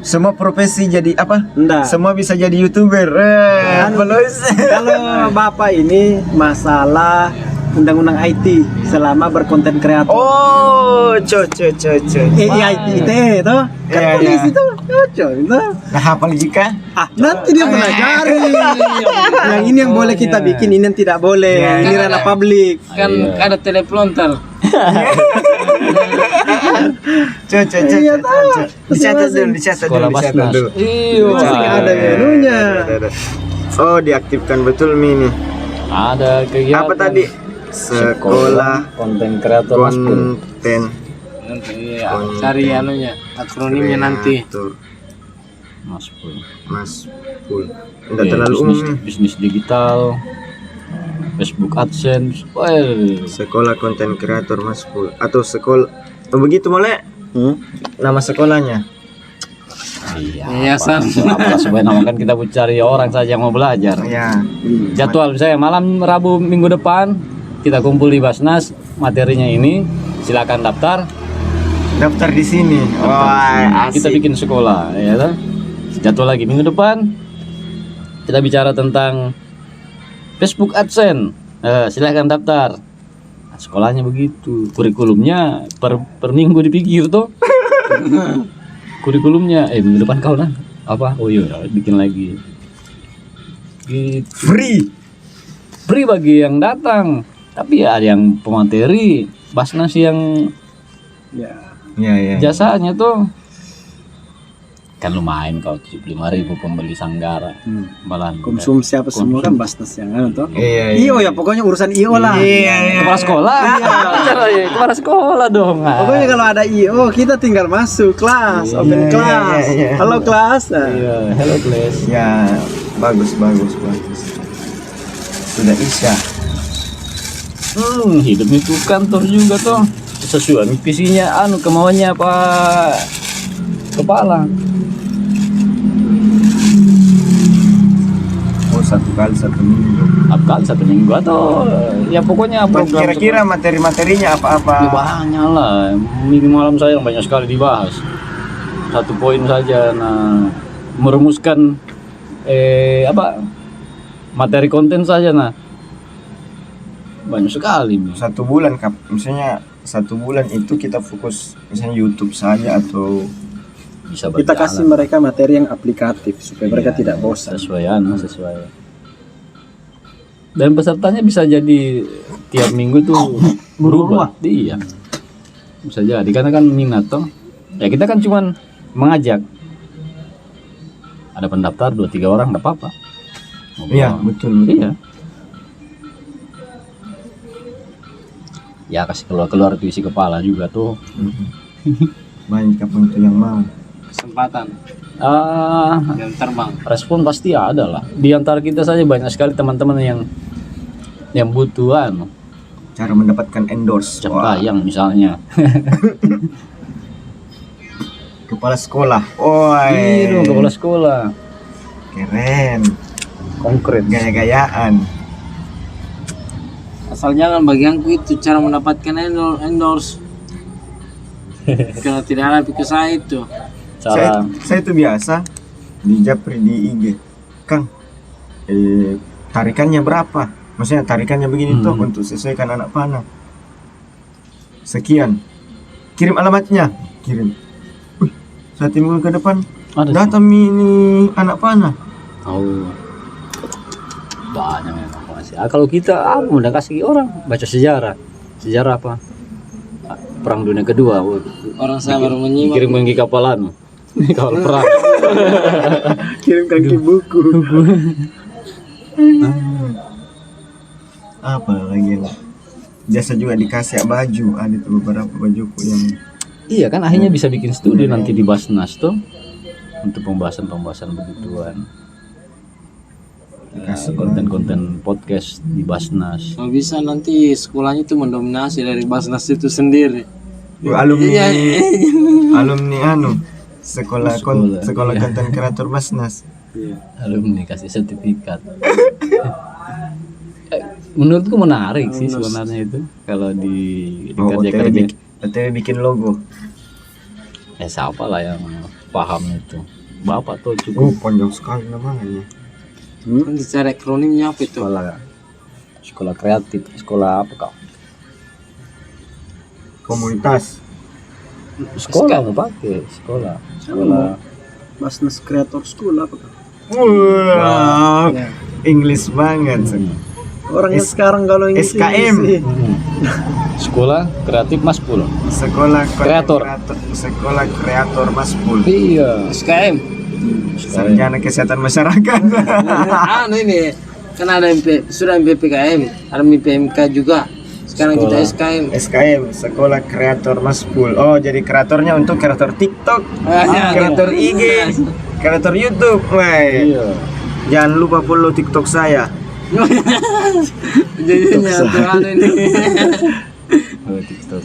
Semua profesi jadi apa? Enggak. Semua bisa jadi YouTuber. Kalau Bapak ini masalah undang-undang IT selama berkonten kreator. Oh, cocok. IT itu kan Iya, tulis iya. itu cocok itu. Nah, apa lagi kah? Nanti dia pelajari. Yang ini yang boleh kita bikin, ini yang tidak boleh. Iya, Ini iya. ranah publik. Kan ada teleprompter. Cocok. Iya, tahu. Dicatat Sekolah dulu. Basnas. Iya. Masih ada menunya. Oh, diaktifkan betul Mi ini. Ada kegiatan. Apa tadi? Sekolah konten kreator Mas Pur. konten Nanti ya, cari anunya, akronimnya nanti. kreator Mas Pur. Mas Pul. Enggak Iya, terlalu bisnis, umum. bisnis digital, Facebook AdSense. Well, Sekolah konten kreator Mas Pul atau sekolah begitu boleh nama sekolahnya. iya. Yayasan. Apa sebenarnya nama kan kita cari orang saja yang mau belajar. Ya. Jadwal saya malam Rabu minggu depan kita kumpul di Basnas, materinya ini silakan daftar. Daftar di sini. Wah, Kita asik. bikin sekolah, ya kan? Jadwal lagi minggu depan. Kita bicara tentang Facebook AdSense. Silakan daftar. Nah, sekolahnya begitu. Kurikulumnya per minggu dipikir tuh. Kurikulumnya minggu depan kau lah. Apa? Oh iya, bikin lagi. Gitu. Free bagi yang datang. Tapi ya ada yang pemateri, Basnas yang Ya. jasanya tuh kan lumayan kalau 75.000 pembeli Sanggara. Malah Konsumsi apa semua kan Basnas yang anu toh. Iya. IO ya pokoknya urusan IO lah. kepala sekolah. Kepala sekolah dong. Pokoknya kalau ada IO kita tinggal masuk kelas, open kelas. iya. Halo kelas. Nah. Iya, hello class. Ya, bagus. Sudah Isya. Hidup itu kantor juga tuh. Sesuai visinya kemauannya Pak Kepala. Oh, 1 kali 1 minggu. Apa 1 minggu atau ya pokoknya program Kira-kira materi-materinya Ya, apa-apa? banyak lah. Minggu malam saya banyak sekali dibahas. 1 poin saja. Nah, merumuskan materi konten saja. Nah, banyak sekali. 1 bulan misalnya 1 bulan itu kita fokus misalnya YouTube saja atau Bisa Kita berjalan. kasih mereka materi yang aplikatif supaya mereka tidak bosan. sesuai. Dan pesertanya bisa jadi tiap minggu tuh berubah. Iya. Bisa jadi karena kan minat toh. Ya kita kan cuman mengajak. Ada pendaftar 2-3 orang enggak apa-apa. Iya, betul. Iya. Ya kasih keluar tuh isi kepala juga tuh. Banyak pun itu yang mau. Kesempatan yang terbang. Respon pasti ada lah. Di antara kita saja banyak sekali teman-teman yang butuh Cara mendapatkan endorse. Wah, yang misalnya. kepala sekolah. Wah, Iya, kepala sekolah. keren. Konkret. Gaya-gayaan. Asal jangan bagianku itu cara mendapatkan endorse. Kalau tidak ada pikir saya itu. Cara Saya itu biasa di japri di IG. Kang, tarikannya berapa, maksudnya tarikannya begini tuh untuk sesuaikan anak panah sekian, kirim alamatnya, kirim. Saat minggu ke depan Ada sih. datang ini anak panah. Oh, banyak memang masih. Kalau kita udah kasih orang baca sejarah apa? Perang Dunia Kedua. Orang saya baru menyimak. Kirim ke kapalan. Kapal perang. Kirim kaki buku. Apa lagi lah, biasa juga dikasih baju, ada tuh beberapa bajuku yang Iya kan akhirnya bisa bikin studi nanti di Basnas tuh untuk pembahasan begituan. Ya, konten-konten podcast di Basnas. Kalau bisa nanti sekolahnya itu mendominasi dari Basnas itu sendiri. alumni anu sekolah Iya. konten kreator Basnas. Alumni kasih sertifikat. Menurutku menarik sih sebenarnya itu kalau dikerjakan. OTW bikin logo. Ya siapa lah yang paham itu. Bapak tuh cukup Panjang sekali namanya. Nanti cari akronimnya apa itu? sekolah kreatif, sekolah apa kau? Komunitas. Sekolah mau pakai sekolah. Basnas Creator School apa kan? Wah, English banget. Orangnya sekarang kalau ini SKM. Sekolah kreatif Maspul. Sekolah Kreator. Sekolah kreator Maspul. Iya. SKM. Sarjana Kesehatan Masyarakat. Anu ini kan ada sudah MPPKM, ada PMK juga. Sekarang kita SKM. SKM, Sekolah Kreator Maspul. Oh, jadi kreatornya untuk kreator TikTok, ya. kreator IG, kreator YouTube. Woi. Iya. Jangan lupa follow TikTok saya. Jadinya aturan ini. Oh, TikTok.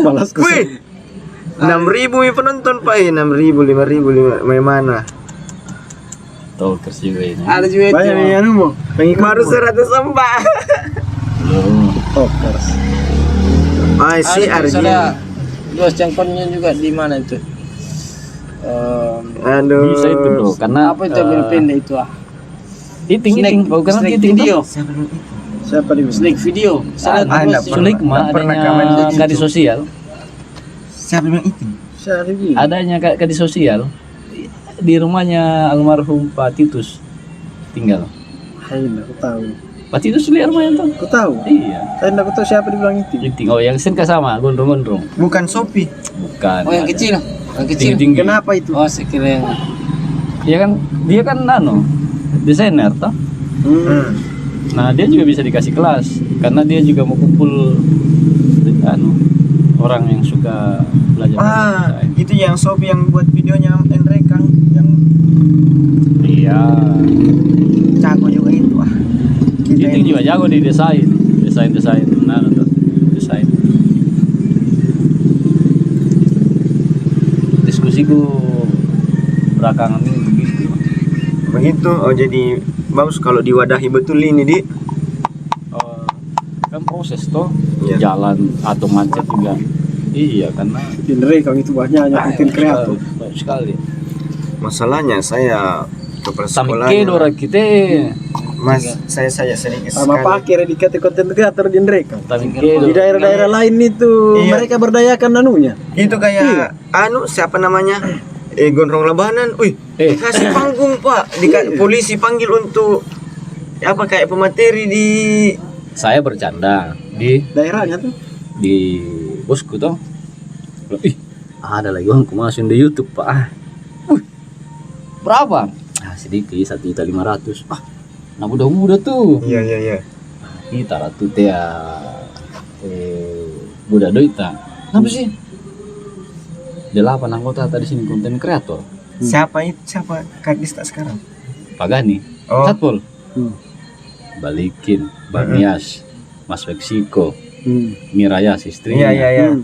Balas Wih. 6.000 penonton Pak, 6.000, 5.000, mana? Talkers juga ini. Ada juga banyak itu. yang anu mau pengikut Baru 100 Pak. Belum. Talkers. Ah, si Ada Arjun. Bos cangkonnya juga di mana itu? Aduh. Bisa itu bro, karena Apa itu yang pendek itu ah? Iting, kau kenal Snake iting video. Siapa di Snake video. Saya lihat Ada bos. Sulik mah Nggak pernah adanya kawan di situ. gadis sosial. Siapa bilang itu? Syahribi. Adanya gadis sosial di rumahnya almarhum Pak Titus tinggal. Hai, aku tahu. Pak Titus lihat rumahnya tuh. Aku tahu. Iya. Saya enggak tahu siapa dibilang itu. Iting. Oh yang sen sama gondrong-gondrong. Bukan Sopi. Bukan. Oh yang ada. kecil. Yang kecil. Tinggi. Kenapa itu? Oh saya kira yang Iya kan dia kan desainer toh. Nah dia juga bisa dikasih kelas karena dia juga mau kumpul orang yang suka belajar desain. Itu yang Sopi yang buat videonya Enrekang yang Iya. jago juga itu ah. Itu juga jago di desain tuh desain. Diskusiku belakangan ini begitu. Oh jadi bagus kalau diwadahi betul ini di. kan proses toh Iya. jalan atau macet juga. Iya karena Genre kalau itu banyak konten kreator. bagus sekali. Masalahnya saya ke Samike persekolahan. dora kita Mas, saya sedikit Sama sekali. pakai dikata konten kreator genre kan. Samike Di daerah-daerah lain itu Iya. mereka berdayakan anunya. Itu kayak siapa namanya? Gondrong Labanan. Wih, dikasih panggung, Pak. Polisi panggil untuk apa kayak pemateri di saya bercanda di Daerahnya tuh. bosku toh. Ih, ada lagi uangku masukin di YouTube, Pak. Berapa? Sedikit 1.500.000. Nah mudah-mudah tuh. Iya. Kita ratu teh budak doita. Kenapa sih? 8 anggota tadi sini konten kreator. Siapa Kadis tak sekarang? Pagani, Oh. Satpol, Balikin, Banias, Mas Meksiko, Miraya istrinya, Iya.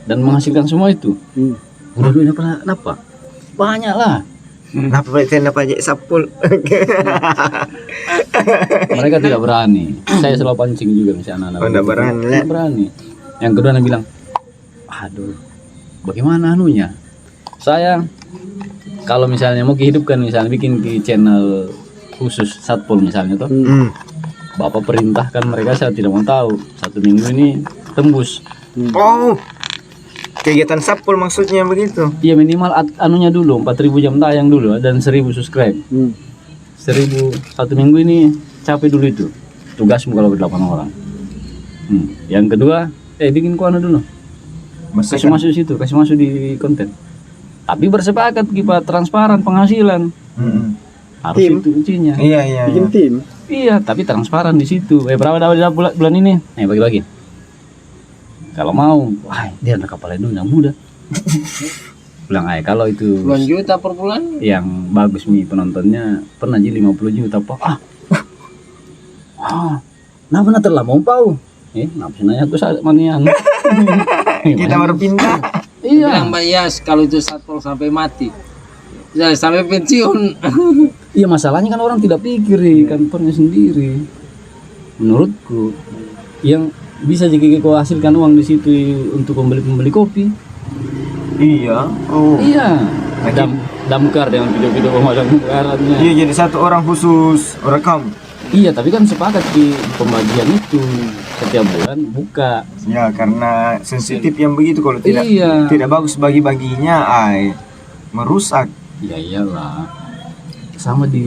dan menghasilkan semua itu. Udah duitnya kenapa? Banyak lah. Kenapa berarti Pak Sapul? Mereka tidak berani. Saya selalu pancing juga misalnya anak-anak. Oh, nggak berani, Nggak berani. Yang kedua dia bilang, aduh, bagaimana anunya? Saya kalau misalnya mau dihidupkan, misalnya bikin di channel khusus satpol misalnya toh. Hmm. Bapak perintahkan mereka, saya tidak mau tahu. 1 minggu ini tembus. Oh, kegiatan Sapol maksudnya begitu. Iya minimal anunya dulu 4.000 jam tayang dulu dan 1.000 subscribe. 1.000 1 minggu ini capek dulu itu. Tugasmu kalau 8 orang. Yang kedua, bikin kuana dulu. Kasih masuk situ, kasih masuk di konten. Tapi bersepakat kita transparan penghasilan. Harus Tim. itu kuncinya. Iya. Bikin tim. Iya, tapi transparan di situ. Berapa dapat bulan ini? Bagi-bagi. Kalau mau, wah dia anak kapal Indonesia muda. Bilang aja kalau itu Puluhan juta per bulan. yang bagus nih penontonnya pernah jadi 50 juta apa? Nah benar telah mau pau. Nafsu nanya tuh saat manian. Kita baru pindah. Iya. Bilang Mbak Yas kalau itu satpol sampai mati. Ya sampai pensiun. Iya masalahnya kan orang tidak pikir di kantornya sendiri. Menurutku yang bisa jika kau hasilkan uang di situ untuk pembeli kopi. Iya. Oh. Iya. Damkar dengan video-video pemadam kebakarannya. Iya, jadi satu orang khusus rekam. Iya, tapi kan sepakat di pembagian itu setiap bulan buka. Ya, karena sensitif yang begitu kalau Iya. tidak bagus bagi-baginya, merusak. Ya iyalah. Sama di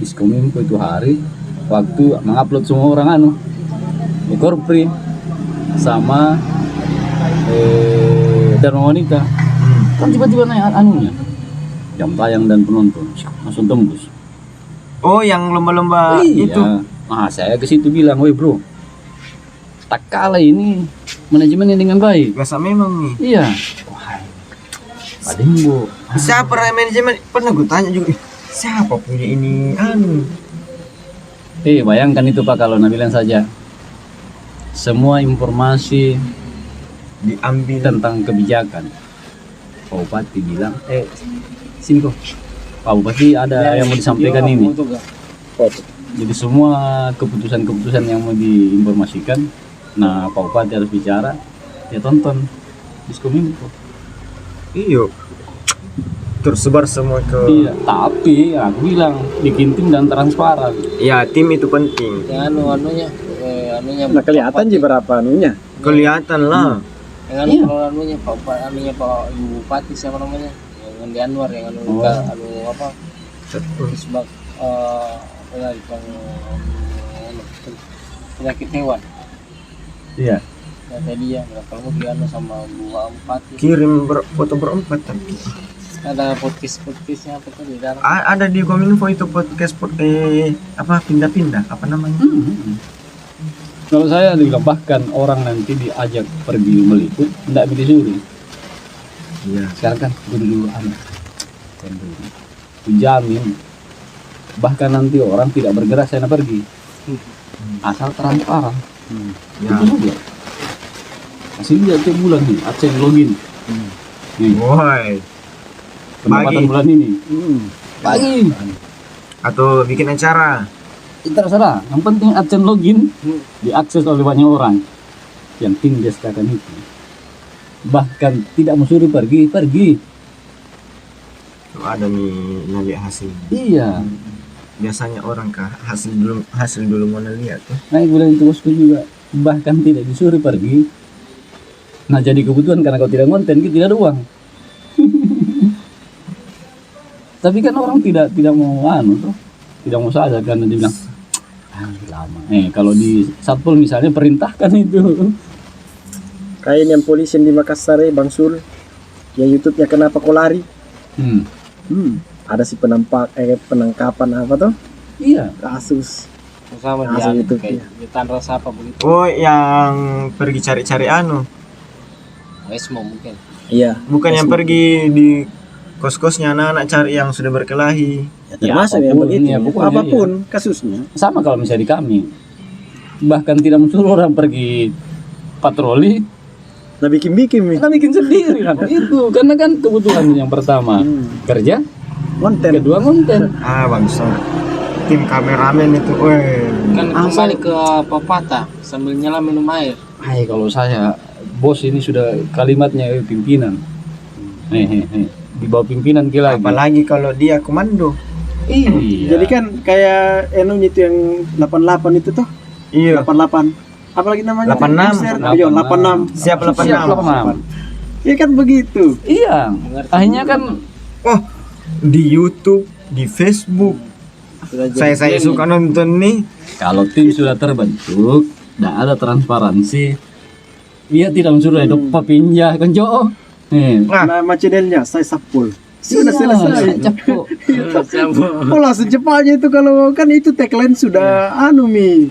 Diskominfo itu hari waktu mengupload semua orang di Korpri sama Dharma Wanita. Kan tiba-tiba naik anunya. Jam tayang dan penonton langsung tembus. Oh, yang lomba-lomba itu. Nah, saya ke situ bilang, "Woi, Bro. Tak kalah ini manajemennya dengan baik." Biasa memang nih. Iya. Wah. Padimbo. Siapa manajemen? Pernah gue tanya juga. Siapa punya ini? Bayangkan itu Pak kalau Nabilan saja semua informasi Diambil. tentang kebijakan. Pak Bupati bilang, sini kok. Pak Bupati ada yang mau disampaikan ini. Jadi semua keputusan-keputusan yang mau diinformasikan, nah Pak Bupati harus bicara, ya tonton Diskominfo. Iya. Tersebar semua ke. Iya, tapi aku bilang bikin tim dan transparan. Ya, tim itu penting. Yang anunya Nah kelihatan sih berapa anunya. Kelihatan lah. yang Iya. kalau anunya Pak Ibu Bupati siapa namanya? Yang di Anwar yang apa? Sebab penyakit hewan. Iya. Kata dia, kalau mau dia sama Bu Bupati. Kirim foto berempat tapi. Ada podcast-podcastnya apa tuh di dalam? Ada di Kominfo itu podcast apa pindah-pindah apa namanya? Kalau saya dibilang bahkan orang nanti diajak pergi meliput tidak disuruh. Iya. Sekarang kan dulu anak. Jamin. Bahkan nanti orang tidak bergerak saya pergi. Asal transparan. Ya. Itu saja. Masih lihat tiap bulan nih, AdSense login. Nih, Woi. pendapatan Bagi. bulan ini. Bagi. Atau bikin acara. Itu terserah. Yang penting AdSense login diakses oleh banyak orang. Yang tindas akan itu. Bahkan tidak mau suruh pergi. Kalau ada nih lihat hasil. Iya. Biasanya orang hasil dulu mau lihat tuh. Nah, aku bilang itu bosku juga. Bahkan tidak disuruh pergi. Nah, jadi kebutuhan karena kau tidak konten, kita tidak ada uang. Tapi kan orang tidak mau tidak mau sadar karena dia bilang lama. Kalau di Satpol misalnya perintahkan itu. Kayak yang polisi di Makassar Bang Sul, yang YouTube-nya kenapa kau lari? Ada si penangkapan apa tuh? Iya. Kasus. Sama Langsung dia YouTube, kayak di Tanra Sapa begitu. Oh, yang pergi cari-cari Esmo mungkin. Iya. bukan yang pergi di kos-kosnya anak-anak cari yang sudah berkelahi. Ya, termasuk yang apapun, begitu. ya, pokoknya Apapun kasusnya. Sama kalau misalnya di kami. Bahkan tidak mensuruh orang pergi patroli, Nah bikin-bikin nih. kita bikin sendiri kan. Itu karena kan kebutuhan yang pertama kerja, Konten. kedua konten. Bangsa. Tim kameramen itu, Kan kembali ke pepatah sambil nyala minum air. Kalau saya bos ini sudah kalimatnya pimpinan. Di bawah pimpinan kita lagi. apalagi kalau dia komando. Iya. Jadi kan kayak enunya itu yang 88 itu tuh. Iya. 88. Apalagi namanya? 86. Iya, 86. Siap 86. Siap 86. Ya kan begitu. Iya. Akhirnya kan Oh, di YouTube, di Facebook. Saya suka nonton nih. kalau tim sudah terbentuk, tidak ada transparansi, dia tidak mensuruh itu pinjah kan Jo. Nama channelnya saya Sapul. Sudah selesai. Capok. Oh langsung cepatnya itu kalau kan itu tagline sudah anu mi.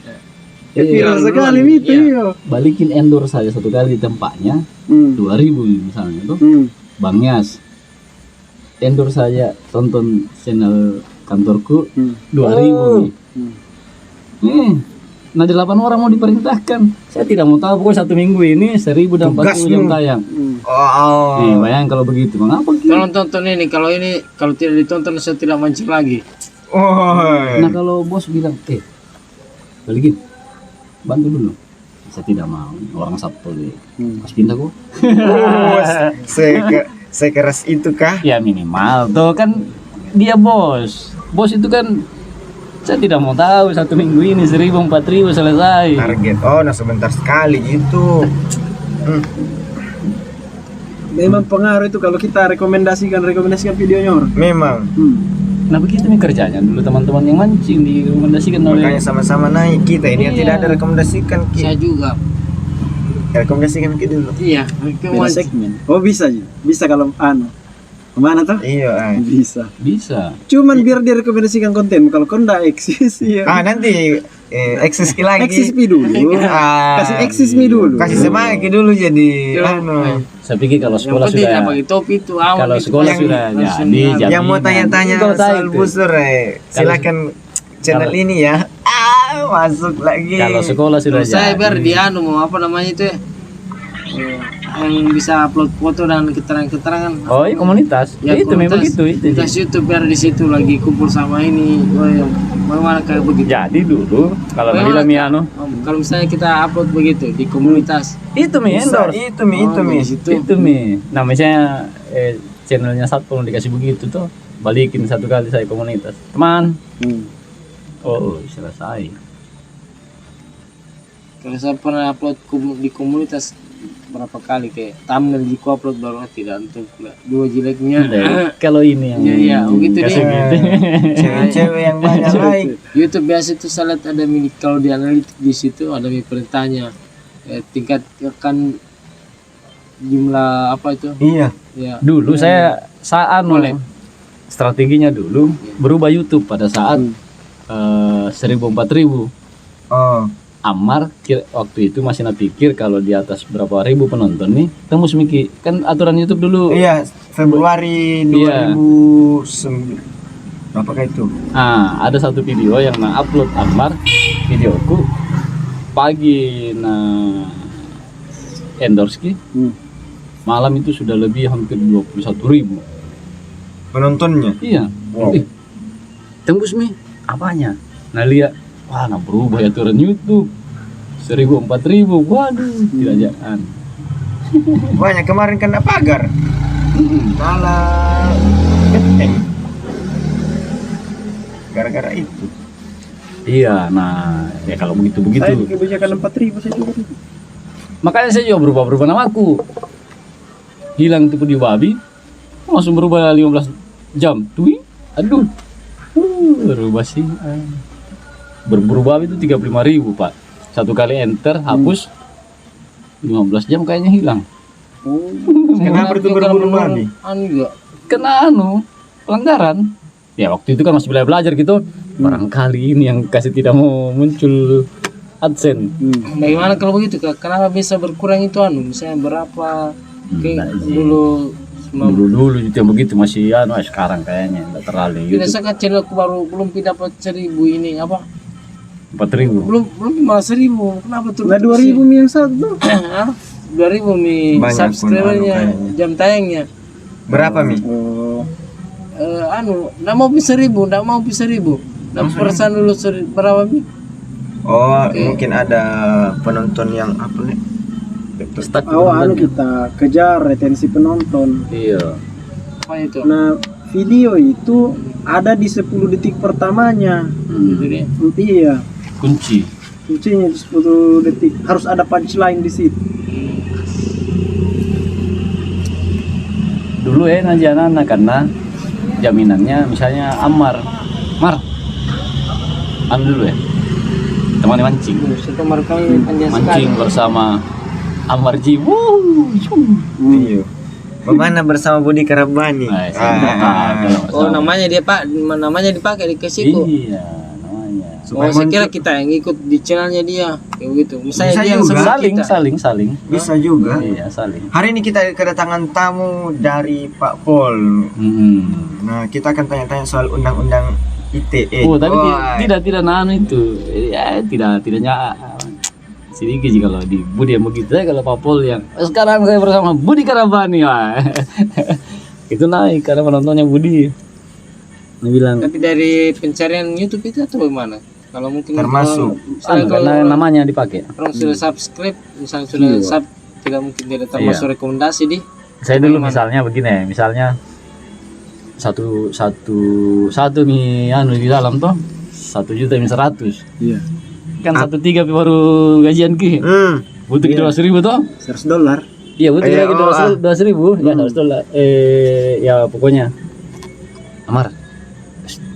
Ya, viral sekali Mi, itu iya. Balikin endorse saja satu kali di tempatnya, 2000 misalnya tuh. Bang Yas. Endorse saja tonton channel kantorku 2000 nih. Nah 8 orang mau diperintahkan. Saya tidak mau tahu, pokoknya 1 minggu ini 1040 jam tayang. Oh. Nih bayangin kalau begitu, mengapa gitu? Kalau tonton ini, kalau tidak ditonton saya tidak mancing lagi. Oh. Nah kalau bos bilang, balikin, bantu dulu. Saya tidak mau, orang Sapol deh. Mas pindah kok. Oh, sekeras itu kah? Ya minimal tuh kan dia bos. Bos itu kan saya tidak mau tahu 1 minggu ini 1000 4000 selesai. Target. Oh, nah sebentar sekali gitu. Memang pengaruh itu kalau kita rekomendasikan videonya orang. Memang. Nah begitu nih kerjanya dulu teman-teman yang mancing direkomendasikan Makanya oleh. sama-sama naik kita ini yang Iya. tidak ada rekomendasikan Saya juga. rekomendasikan kita dulu. Iya, Beda segmen. Oh bisa aja. Bisa kalau anu. Kemana tuh? Iya. Bisa. Bisa. Cuman biar direkomendasikan konten. Kalau kau ndak eksis ya. Nanti eksis lagi. Eksis mi dulu. Kasih eksis mi dulu. Kasih semangat dulu jadi anu. Saya pikir kalau Yang sekolah penting sudah ya bagi topi itu awal kalau itu. sekolah yang- sudah langsung jadi ada. jaminan. Yang mau tanya-tanya Kalau tahu soal itu. busur silakan channel Kalau- ini ya. Masuk lagi. Kalau sekolah sudah Kalau saya biar jadi. dia anu mau apa namanya itu ya? Yang bisa upload foto dan keterangan-keterangan. Oh iya komunitas. Ya, itu memang begitu itu. Komunitas YouTube biar di situ lagi kumpul sama ini. Oh, ya, bagaimana kayak begitu? Jadi dulu kalau Bagaimana bilang Miano kalau misalnya kita upload begitu di komunitas. itu mi Bisa, endorse. itu mi. Itu mi. Nah misalnya channelnya Satpol dikasih begitu tuh, balikin satu kali saya komunitas. Teman. Oh selesai. Kalau saya pernah upload di komunitas berapa kali kayak thumbnail di upload baru tidak untuk dua jeleknya. Kalau ini yang Iya, begitu kasih deh. gitu. Cewek-cewek yang banyak like. YouTube biasa itu saya lihat ada milik kalau di analitik di situ ada perintahnya tingkat akan jumlah apa itu Iya. ya Dulu saya saat strateginya dulu berubah YouTube pada saat 1000 4000. Oh. Amar waktu itu masih pikir kalau di atas berapa ribu penonton nih tembus Miki kan aturan YouTube dulu. Iya, Februari Iya. 2009. Apakah itu? Ada satu video yang upload Amar videoku pagi endorse ki malam itu sudah lebih hampir 21.000 Penontonnya. iya. Wow. Tembus Mi apanya lihat wah berubah ya aturan YouTube 1000 4000 waduh tidak jangan. Banyak kemarin kena pagar. Malah genteng. Gara-gara itu. Iya, nah ya kalau begitu Saya di kebijakan 4.000 saya juga. makanya saya juga berubah namaku. Hilang itu di babi, langsung berubah 15 jam. Tuh, aduh, berubah sih. Berburu babi itu 35.000 Pak. Satu kali enter, hapus 15 jam kayaknya hilang. Kenapa itu berburu babi? anu juga Kena pelanggaran. Ya waktu itu kan masih belajar gitu. Barangkali ini yang kasih tidak mau muncul AdSense. bagaimana kalau begitu Kak? Kenapa bisa berkurang itu misalnya berapa kayak dulu Dulu itu yang begitu masih sekarang kayaknya enggak terlalu tidak YouTube sekat channelku baru belum dapat 1000 ini apa 4.000. belum malah 1000 kenapa tuh Nah 2.000 mi yang satu. 2000 mi Banyak pun subscribernya kayaknya. jam tayangnya Berapa, Mi? Oh. nggak mau bisa 1000 nggak mau bisa 1000 nggak persen dulu berapa mi Oh, mungkin ada penonton yang apa nih? Stuck kita kejar retensi penonton. Iya. apa itu Nah, video itu ada di 10 detik pertamanya. Gitu deh. Iya, Kunci. kuncinya di 10 detik harus ada punchline di situ. Dulu nanti anak-anak karena jaminannya misalnya Ammar, Mar, anu dulu ya, teman mancing, Itu kami panjang sekali. mancing bersama Ammar Ji. Iya. Bagaimana bersama Budi Karabani? Oh, namanya dia Pak, namanya dipakai di Kesiko. Iya, namanya. Oh, saya kira kita yang ikut di channelnya dia, kayak begitu. Misalnya Bisa dia yang juga. sebut Saling, kita. saling. Bisa juga. Iya, saling. Hari ini kita kedatangan tamu dari Pak Pol. Nah, kita akan tanya-tanya soal undang-undang ITE. Oh, tapi Wah. tidak nano itu. Ya, tidaknya sedikit sih kalau di Budi yang begitu ya, kalau Pak Pol yang sekarang saya bersama Budi Karabani. Wah. Itu naik karena penontonnya Budi. Dia bilang Tapi dari pencarian YouTube itu atau bagaimana? Kalau mungkin Termasuk. karena namanya dipakai. orang sudah subscribe, misalnya sudah sub, tidak mungkin tidak termasuk rekomendasi di. Saya dulu misalnya begini, misalnya satu nih anu di dalam toh 1.100.000. Iya. Kan 1.3 baru gajian ki. Butuh $200.000 toh? $100. Iya betul Iya, lagi $200.000 ya $100. Ya pokoknya Amar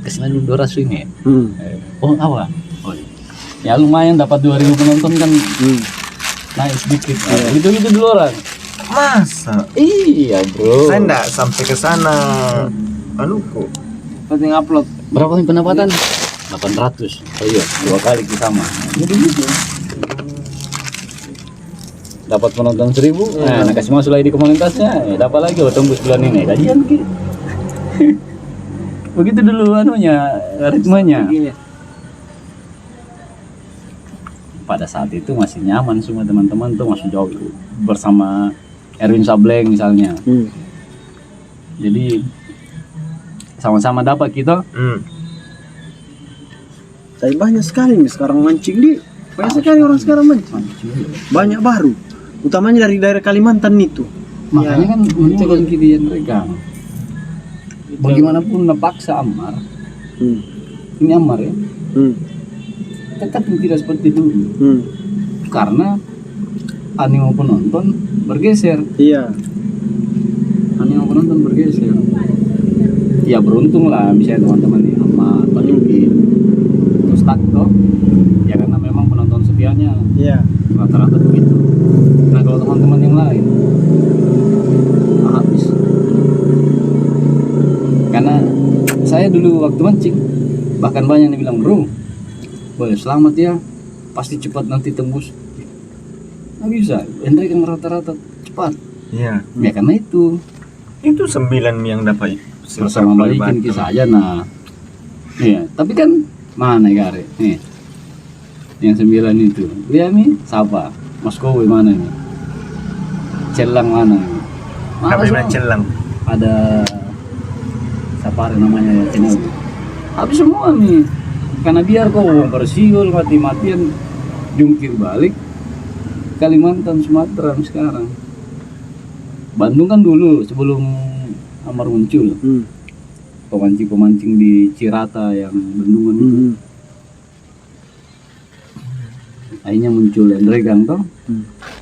kasih dulu 200 ini. Oh apa? Oh, ya lumayan dapat 2.000 penonton kan naik sedikit. Gitu dulu orang. Masa? Iya bro. Saya enggak sampai ke sana. Anuku. Penting upload. Berapa nih pendapatan? 800. Oh iya, 2 kali sama. Jadi gitu. Dapat penonton 1.000. Nah, kasih masuk lagi di komunitasnya. Dapat lagi tembus bulan ini. Gajian ki. Begitu dulu anunya, ritmenya. Pada saat itu masih nyaman semua teman-teman tuh masih jauh bersama Erwin Sableng misalnya. Jadi sama-sama dapat kita. Tapi banyak sekali nih sekarang mancing di. Banyak sekali orang sekarang mancing. Banyak baru. Utamanya dari daerah Kalimantan itu. Makanya kan menurun kita yang regang. Bagaimanapun napaksa Ammar. Ini Ammar ya. Tetap tidak seperti dulu. Karena animo penonton bergeser. Iya. Animo penonton bergeser. Ya beruntung lah misalnya teman-teman nih Ammar, Pak Yuki, terus tak toh. Ya karena memang penonton setianya Iya. rata-rata begitu. Nah kalau teman-teman yang lain habis. Karena saya dulu waktu mancing bahkan banyak yang bilang bro, boleh selamat ya, pasti cepat nanti tembus. Nggak bisa, Hendrik yang rata-rata cepat. Iya. Ya karena itu 9 yang dapat bersama balikin kisah aja nah. Iya, tapi kan mana ya Gare? Nih. Yang 9 itu. Lihat nih, siapa? Moskow mana nih? Celang mana nih? Apa yang celang? Ada siapa namanya ya channel. Habis semua nih. Karena biar kau bersiul mati-matian jungkir balik Kalimantan Sumatera sekarang. Bandung kan dulu sebelum Ammar muncul. Pemancing-pemancing di Cirata yang bendungan itu. Akhirnya muncul Endregang toh.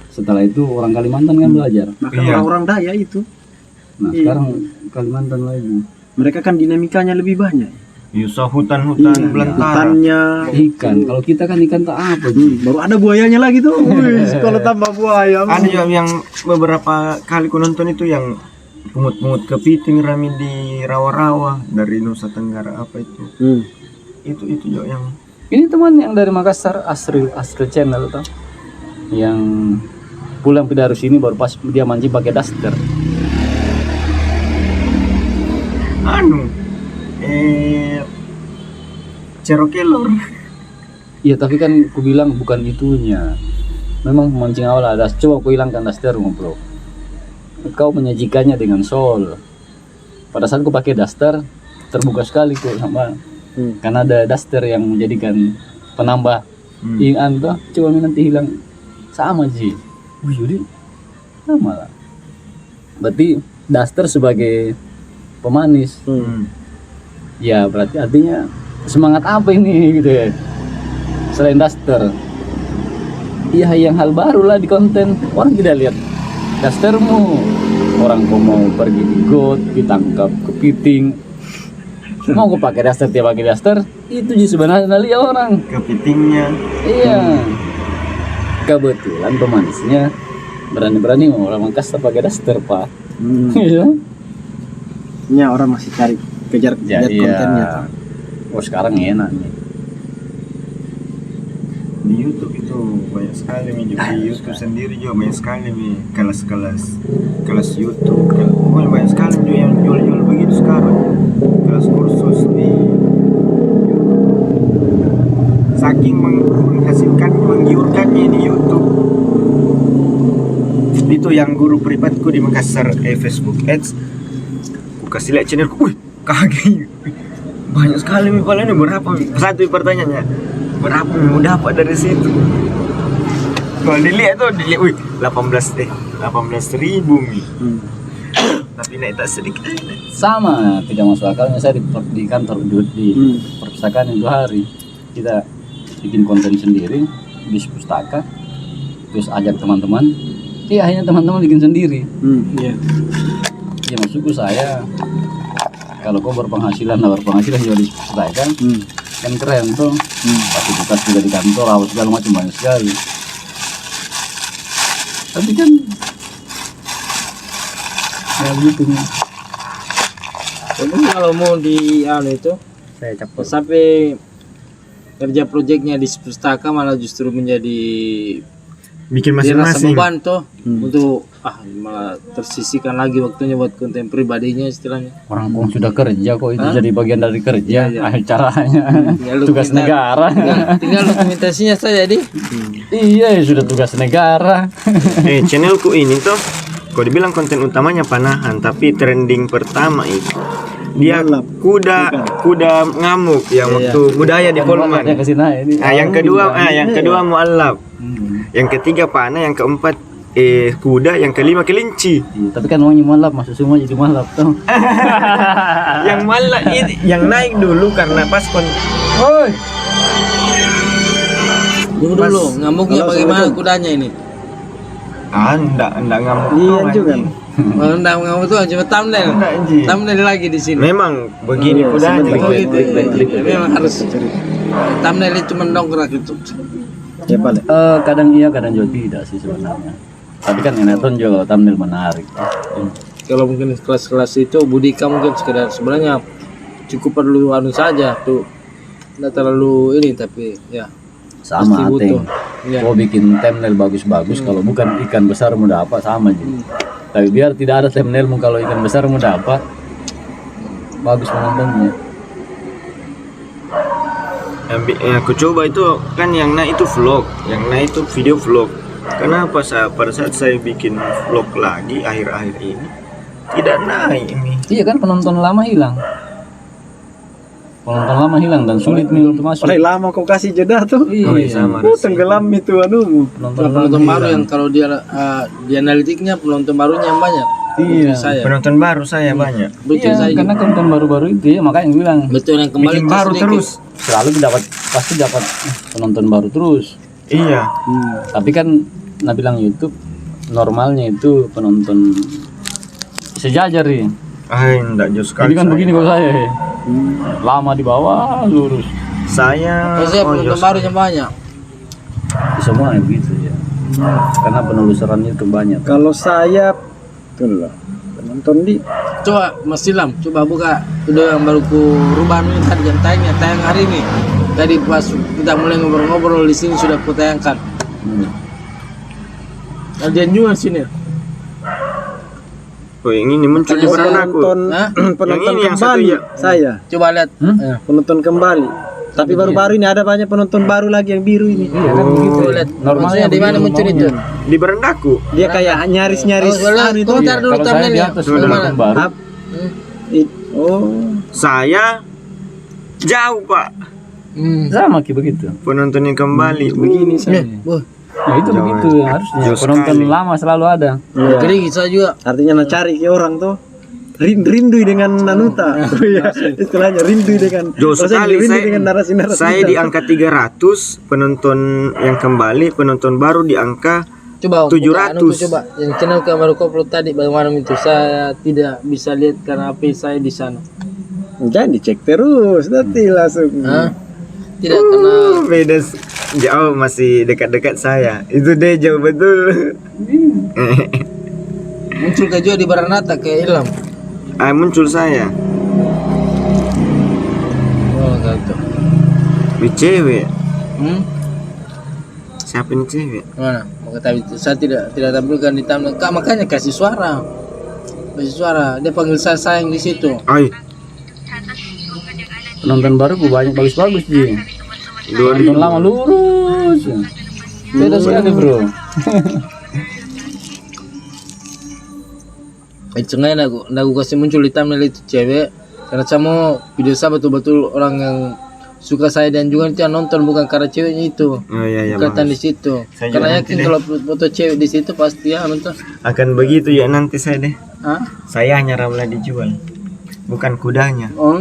Setelah itu orang Kalimantan kan belajar. Maka orang-orang Daya itu. Nah sekarang Kalimantan lagi. Mereka kan dinamikanya lebih banyak. Yusuf hutan-hutan belantara. Hutannya. Ikan, kalau kita kan ikan tak apa sih. Baru ada buayanya lagi tuh. Wih, kalau tambah buaya. Ada juga yang beberapa kali ku nonton itu yang pungut-pungut kepiting rame di rawa-rawa dari Nusa Tenggara apa itu. Itu juga yang Ini teman yang dari Makassar, Asril Channel tuh, yang pulang pindah dari sini baru pas dia mancing pakai daster. cerokelor. Iya tapi kan aku bilang bukan itunya. Memang mancing awal ada, coba aku hilangkan daster bro. Kau menyajikannya dengan sol. Pada saat aku pakai daster terbuka sekali kok sama. Karena ada daster yang menjadikan penambah ikan tuh. Coba nanti hilang sama sih. Wih jadi sama lah. Berarti daster sebagai pemanis. Ya berarti artinya semangat apa ini gitu ya, selain Duster. Iya, yang hal baru lah di konten. Orang tidak lihat Dustermu, orang kok mau pergi di got, ditangkap kepiting, mau kok pakai Duster, dia pakai Duster, itu sih sebenarnya lihat orang Kepitingnya. iya. Kebetulan pemanisnya berani-berani orang Makassar pakai Duster, Pak. Iya. Ya orang masih cari kejar kontennya. Oh sekarang enak nih. Di YouTube itu banyak sekali Mi. Di YouTube sendiri juga banyak sekali Mi. Kelas YouTube. Banyak sekali juga yang jual-jual begitu sekarang. Kelas kursus di saking menghasilkan, menggiurkannya di YouTube. Itu yang guru privatku di Makassar, Facebook Ads. Aku kasih lihat channelku, wih kaget. Banyak sekali Mi, paling ini berapa Mi? Satu pertanyaannya, berapa Mi mau dapat dari situ? Kalau dilihat, wih 18.000 Mi. Tapi naik tak sedikit. Sama, tidak masuk akalnya saya di kantor di perpustakaan yang 2 hari kita bikin konten sendiri di pustaka, terus ajak teman-teman. Iya, akhirnya teman-teman bikin sendiri. Ya maksudku saya, kalau kau berpenghasilan juga di pustaka kan keren tuh. Fasilitas juga di kantor, awal segala macam banyak sekali. Tapi kan ya gitu nih. Jadi kalau mau di itu Saya capek. sampai kerja proyeknya di pustaka malah justru menjadi Bikin dia rasa masing-masing. beban tuh untuk malah tersisihkan lagi waktunya buat konten pribadinya istilahnya. Orang kong sudah kerja kok itu jadi bagian dari kerja. Iya. Caranya Tinggal tugas dokumen- negara. tinggal dokumentasinya saja di. Iya, sudah tugas negara. Channelku ini tuh, kau dibilang konten utamanya panahan, tapi trending pertama itu dia kuda ngamuk yang waktu budaya di Polman. Ya ke sini ini. Yang kedua mualaf. Yang ketiga panah, yang keempat kuda, yang kelima kelinci. Iya, tapi kan orangnya malap, masuk semua jadi malap tuh. Yang malah yang naik dulu karena pas Dulu ngamuknya bagaimana kudanya ini? enggak ngamuk. Iya dong, juga. anjing. Kalau ndak ngamuk tuh cuma thumbnail. Enggak, anjing. Thumbnail lagi di sini. Memang begini kudanya. Oh gitu. Memang harus thumbnailnya cuma dongkrak gitu. Ya balik. Kadang iya, kadang juga tidak sih sebenarnya. Tapi kan Neton juga kalau thumbnail menarik. Kalau mungkin kelas-kelas itu Budika mungkin sekedar sebenarnya cukup perlu saja tuh, nggak terlalu ini, tapi ya Sama pasti Ateng. butuh. Ya. Kau bikin thumbnail bagus-bagus, kalau bukan ikan besar mau dapat sama aja. Tapi biar tidak ada thumbnailmu, kalau ikan besar mau dapat bagus penontonnya. Yang aku coba itu kan yang naik itu vlog, yang naik itu video vlog. Kenapa pada saat saya bikin vlog lagi akhir-akhir ini tidak naik ini? Iya kan, penonton lama hilang. Penonton lama hilang dan sulit nih untuk masuk. Oleh lama kau kasih jeda tuh. Iya, sama. Tenggelam itu anumu. Penonton baru yang kalau dia di analitiknya penonton barunya yang banyak. Iya. Saya. Penonton baru saya banyak. Betul Iya, saya. karena konten baru-baru itu ya, makanya yang bilang Betul yang kembali Bikin itu baru sedikit. terus. selalu pasti dapat penonton baru terus. Iya. Tapi kan bilang YouTube normalnya itu penonton sejajar ya. Enggak jauh sekali. Jadi kan saya. begini kalau saya ya. Lama di bawah lurus. Saya Maksudnya penonton barunya banyak. Semua begitu ya. Karena penelusurannya itu banyak. Kalau saya tuh lah penonton di Coba Mas Silam, coba buka video yang baru ku rubah ini tadi yang tayang hari ini. Tadi pas kita mulai ngobrol-ngobrol di sini sudah ku tayangkan. Kalian juga sini. Oh, yang ini muncul di depan aku. penonton Hah? penonton Yang ini yang satu kembali ya. saya Coba lihat. penonton kembali. Tapi baru-baru ini ada banyak penonton baru lagi yang biru ini. Iya kan begitu. Coba lihat. Normalnya Maksudnya di mana begitu muncul itu? ngomongnya. Di berendaku. Dia kayak nyaris-nyaris Oh, lihat, anu itu. komentar dulu Kalau saya di thumbnailnya. atas Dulu, penonton dulu. baru. Oh, Saya jauh, Pak. Sama kayak begitu. Penonton yang kembali begini saya. Nah itu Jauh, begitu harusnya. jauh Penonton sekali. lama selalu ada. iya. Jadi saya juga Artinya nak cari ke orang tuh. rindui dengan Nanuta. Oh iya, istilahnya rindui dengan Jauh sekali rindui saya, dengan narasi-narasi. saya di angka 300 penonton yang kembali, penonton baru di angka Coba 700. coba yang channel ke baru upload tadi bagaimana itu saya tidak bisa lihat karena HP saya di sana. Jangan dicek terus, nanti langsung. Hah? Tidak karena beda jauh, masih dekat-dekat saya. Itu deh jauh betul. muncul ke juga di Baranata kayak hilang. Muncul saya. Oh, gitu. Ini cewek. Hmm? Siapa ini cewek? Mana? Maka tadi itu saya tidak tampilkan di thumbnail. Kak, makanya kasih suara. Kasih suara. Dia panggil saya sayang di situ. Ay, Penonton baru banyak bagus-bagus sih. 2000. Penonton lama lurus. Beda sekali bro. Sengaja aku kasih muncul di thumbnail itu cewek karena saya mau video saya betul-betul orang yang suka saya dan juga nanti yang nonton bukan karena ceweknya itu. Oh iya iya. Kelihatan di bagus. situ. Saya juga Karena nanti yakin deh. kalau foto cewek di situ pasti ya nonton. Akan begitu ya nanti saya deh. Hah? Sayanya Ramla dijual. Bukan kudanya, Oh,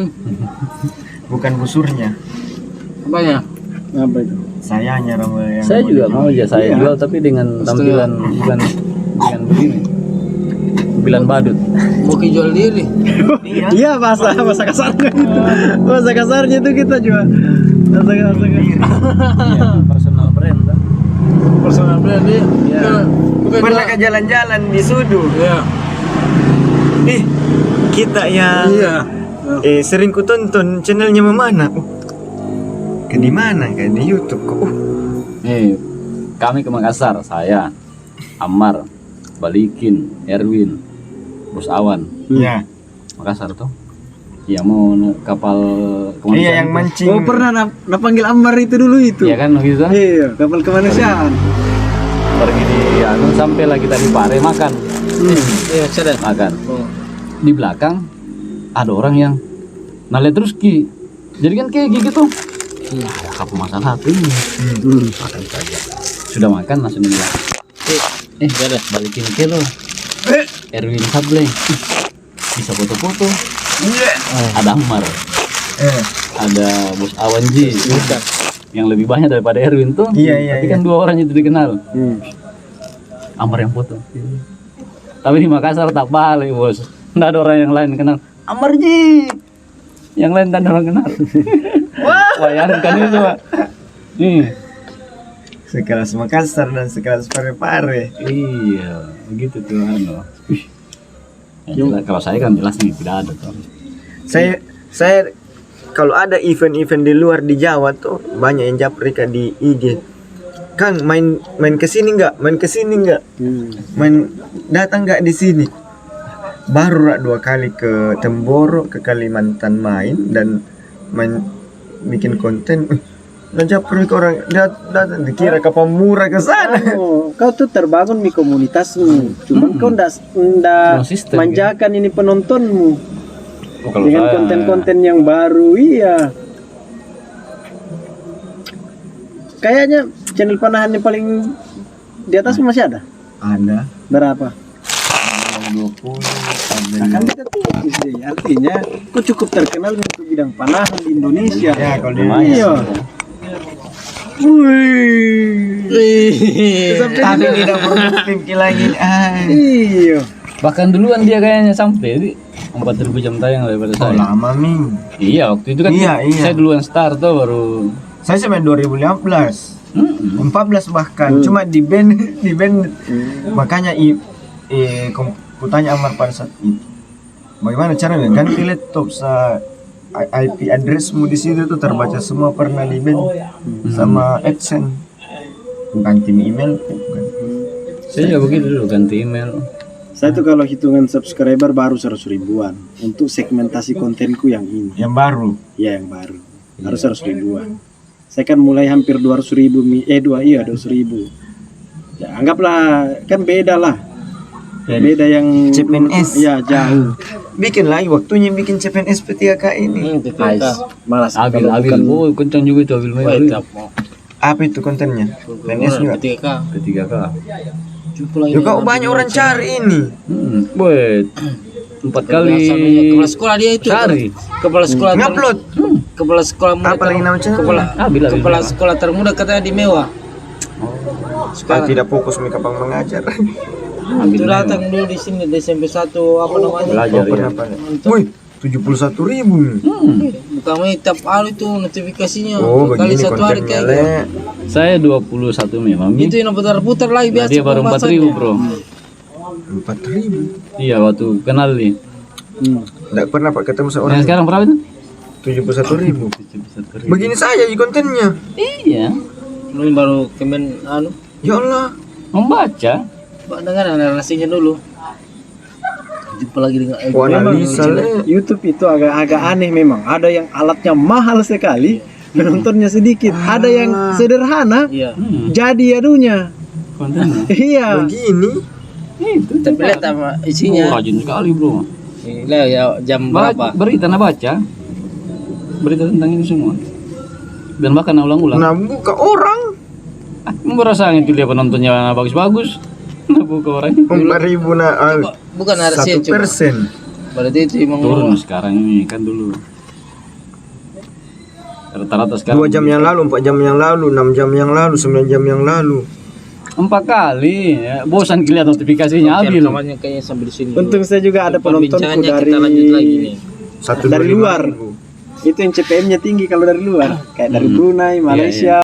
bukan busurnya. apanya? Apa itu? Sayanya Ramla yang Saya juga mau aja saya Iya. jual tapi dengan tampilan bukan dengan begini. Tampilan badut. Mau jual diri. Iya. Iya, bahasa kasarnya itu. Bahasa kasarnya itu kita juga. Bahasa Personal brand kan. Personal brand dia. Bukan Pernah ke jalan-jalan di Sudu. Iya. Ih, kita yang sering ku tonton channelnya Memana. Ke di mana? Kayak di YouTube kok. Nih, kami ke Makassar, saya, Ammar, Balikin, Erwin, Bos Awan, Iya. Makassar tuh. Iya mau kapal kemanusiaan. Iya yang tuh. mancing. Oh, pernah panggil Ammar itu dulu itu. Iya kan begitu. Iya, kapal kemanusiaan. Pergi di anu sampai lah kita di Pare makan. Iya, sadar. Makan. Oh. Di belakang ada orang yang nalet terus Ki. Jadi kan kayak gitu. Iya, ada apa masalah tuh ini? Makan saja. Sudah makan langsung bilang. Ada balikin ke lo. Erwin Sableng. Bisa foto-foto. Ada Ammar. Ada Bos Awanji. Yang lebih banyak daripada Erwin tuh. Iya, iya, Tapi kan dua orang itu dikenal. Ammar yang foto. Tapi di Makassar tak balik bos. Nggak ada orang yang lain kenal. Ammar Ji. Yang lain tak ada orang kenal. Bayangkan itu Pak. Sekelas Makassar dan sekelas Parepare. Iya, begitu tuh anu. Kalau saya kan jelas nih tidak ada tuh. Saya kalau ada event-event di luar di Jawa tuh banyak yang japri Kak di IG. Kang main ke sini enggak? Main ke sini enggak? Main datang enggak di sini? Baru 2 kali ke Temboro, ke Kalimantan main dan main bikin konten. Nah japri ke orang datang dikira kapal murah ke sana. Kau tuh terbangun di komunitasmu. Cuman kau ndak Konsisten, manjakan ini penontonmu Kalau dengan saya- konten-konten yang baru. Iya. Kayaknya channel panahan yang paling di atas masih ada. Ada Berapa? 20 Nah, kan kita tipis deh. Artinya kau cukup terkenal untuk bidang panahan di Indonesia. ya kalau di Iya. Wih. tapi tidak produktif lagi. Iya. Bahkan duluan dia kayaknya sampai di 4.000 jam tayang daripada Oh saya. lama Ming. Iya, waktu itu kan Iya. saya duluan start tuh baru. Saya sampai 2015. 14 bahkan cuma di band makanya kutanya Ammar pada saat itu bagaimana caranya ganti laptop IP addressmu di situ tuh terbaca semua pernah di band sama AdSense ganti email bukan. Saya juga begitu dulu ganti email. Saya tuh kalau hitungan subscriber baru 100 ribuan untuk segmentasi kontenku yang ini. yang baru Ya yang baru. Harus 100 ribuan. Saya kan mulai hampir 200 ribu. 200 ribu. Ya anggaplah kan beda lah. Beda yang CPNS. Ya jauh. bikin lagi waktunya bikin CPNS P3K ini Malas Abil, kalau Abil, bukan- kencang juga itu Abil Mail. apa itu kontennya PNS juga P3K. juga banyak orang cari ini Buat 4 kali Kepala sekolah dia itu. sehari. Kepala sekolah. Ngupload. Kepala sekolah muda. Apa lagi nama channel? Kepala sekolah termuda katanya di Mewah. Sekarang tidak fokus mereka bang mengajar. Itu datang dulu di sini di SMP 1 apa namanya? Belajar ya. Wih, 71.000 nih. Bukan main tiap hari itu notifikasinya. Oh, Dua kali begini satu hari kontennya, kayak gitu. Le. Saya 21 memang. Itu yang putar-putar lagi Nah, biasa. dia baru 4.000 bro. 4.000. Iya waktu kenal nih. Tidak pernah Pak ketemu Yang seorang. sekarang berapa itu? 71.000. Begini saja di kontennya. Iya. Ini baru kemen anu. Ya Allah. Membaca. Pak dengar narasinya dulu. Jumpa lagi dengan Wah, analisa Le. YouTube itu agak aneh memang. Ada yang alatnya mahal sekali, penontonnya sedikit. Ada yang sederhana, Iya. jadi anunya. Kontennya. Iya. Begini. Itu. Tapi lihat sama isinya. Rajin sekali bro. Lihat ya jam berapa? Berita nah baca. Berita tentang ini semua. Dan bahkan ulang-ulang. Nah, buka orang. Merasa itu dia penontonnya bagus-bagus. Nah buka orang 4.000 na. Bukan narasinya cuma. 1%. Berarti itu emang turun sekarang ini kan dulu. Rata-rata sekarang 2 jam yang lalu, 4 jam yang lalu, 6 jam yang lalu, 9 jam yang lalu. 4 kali ya. Bosan kelihatan notifikasinya Abil. rekamannya kayaknya sampai di sini. Untung saya juga ada penontonku Perbincangannya dari kita lanjut lagi nih. Satu dari luar. Itu yang CPM-nya tinggi kalau dari luar, kayak dari Brunei, Malaysia.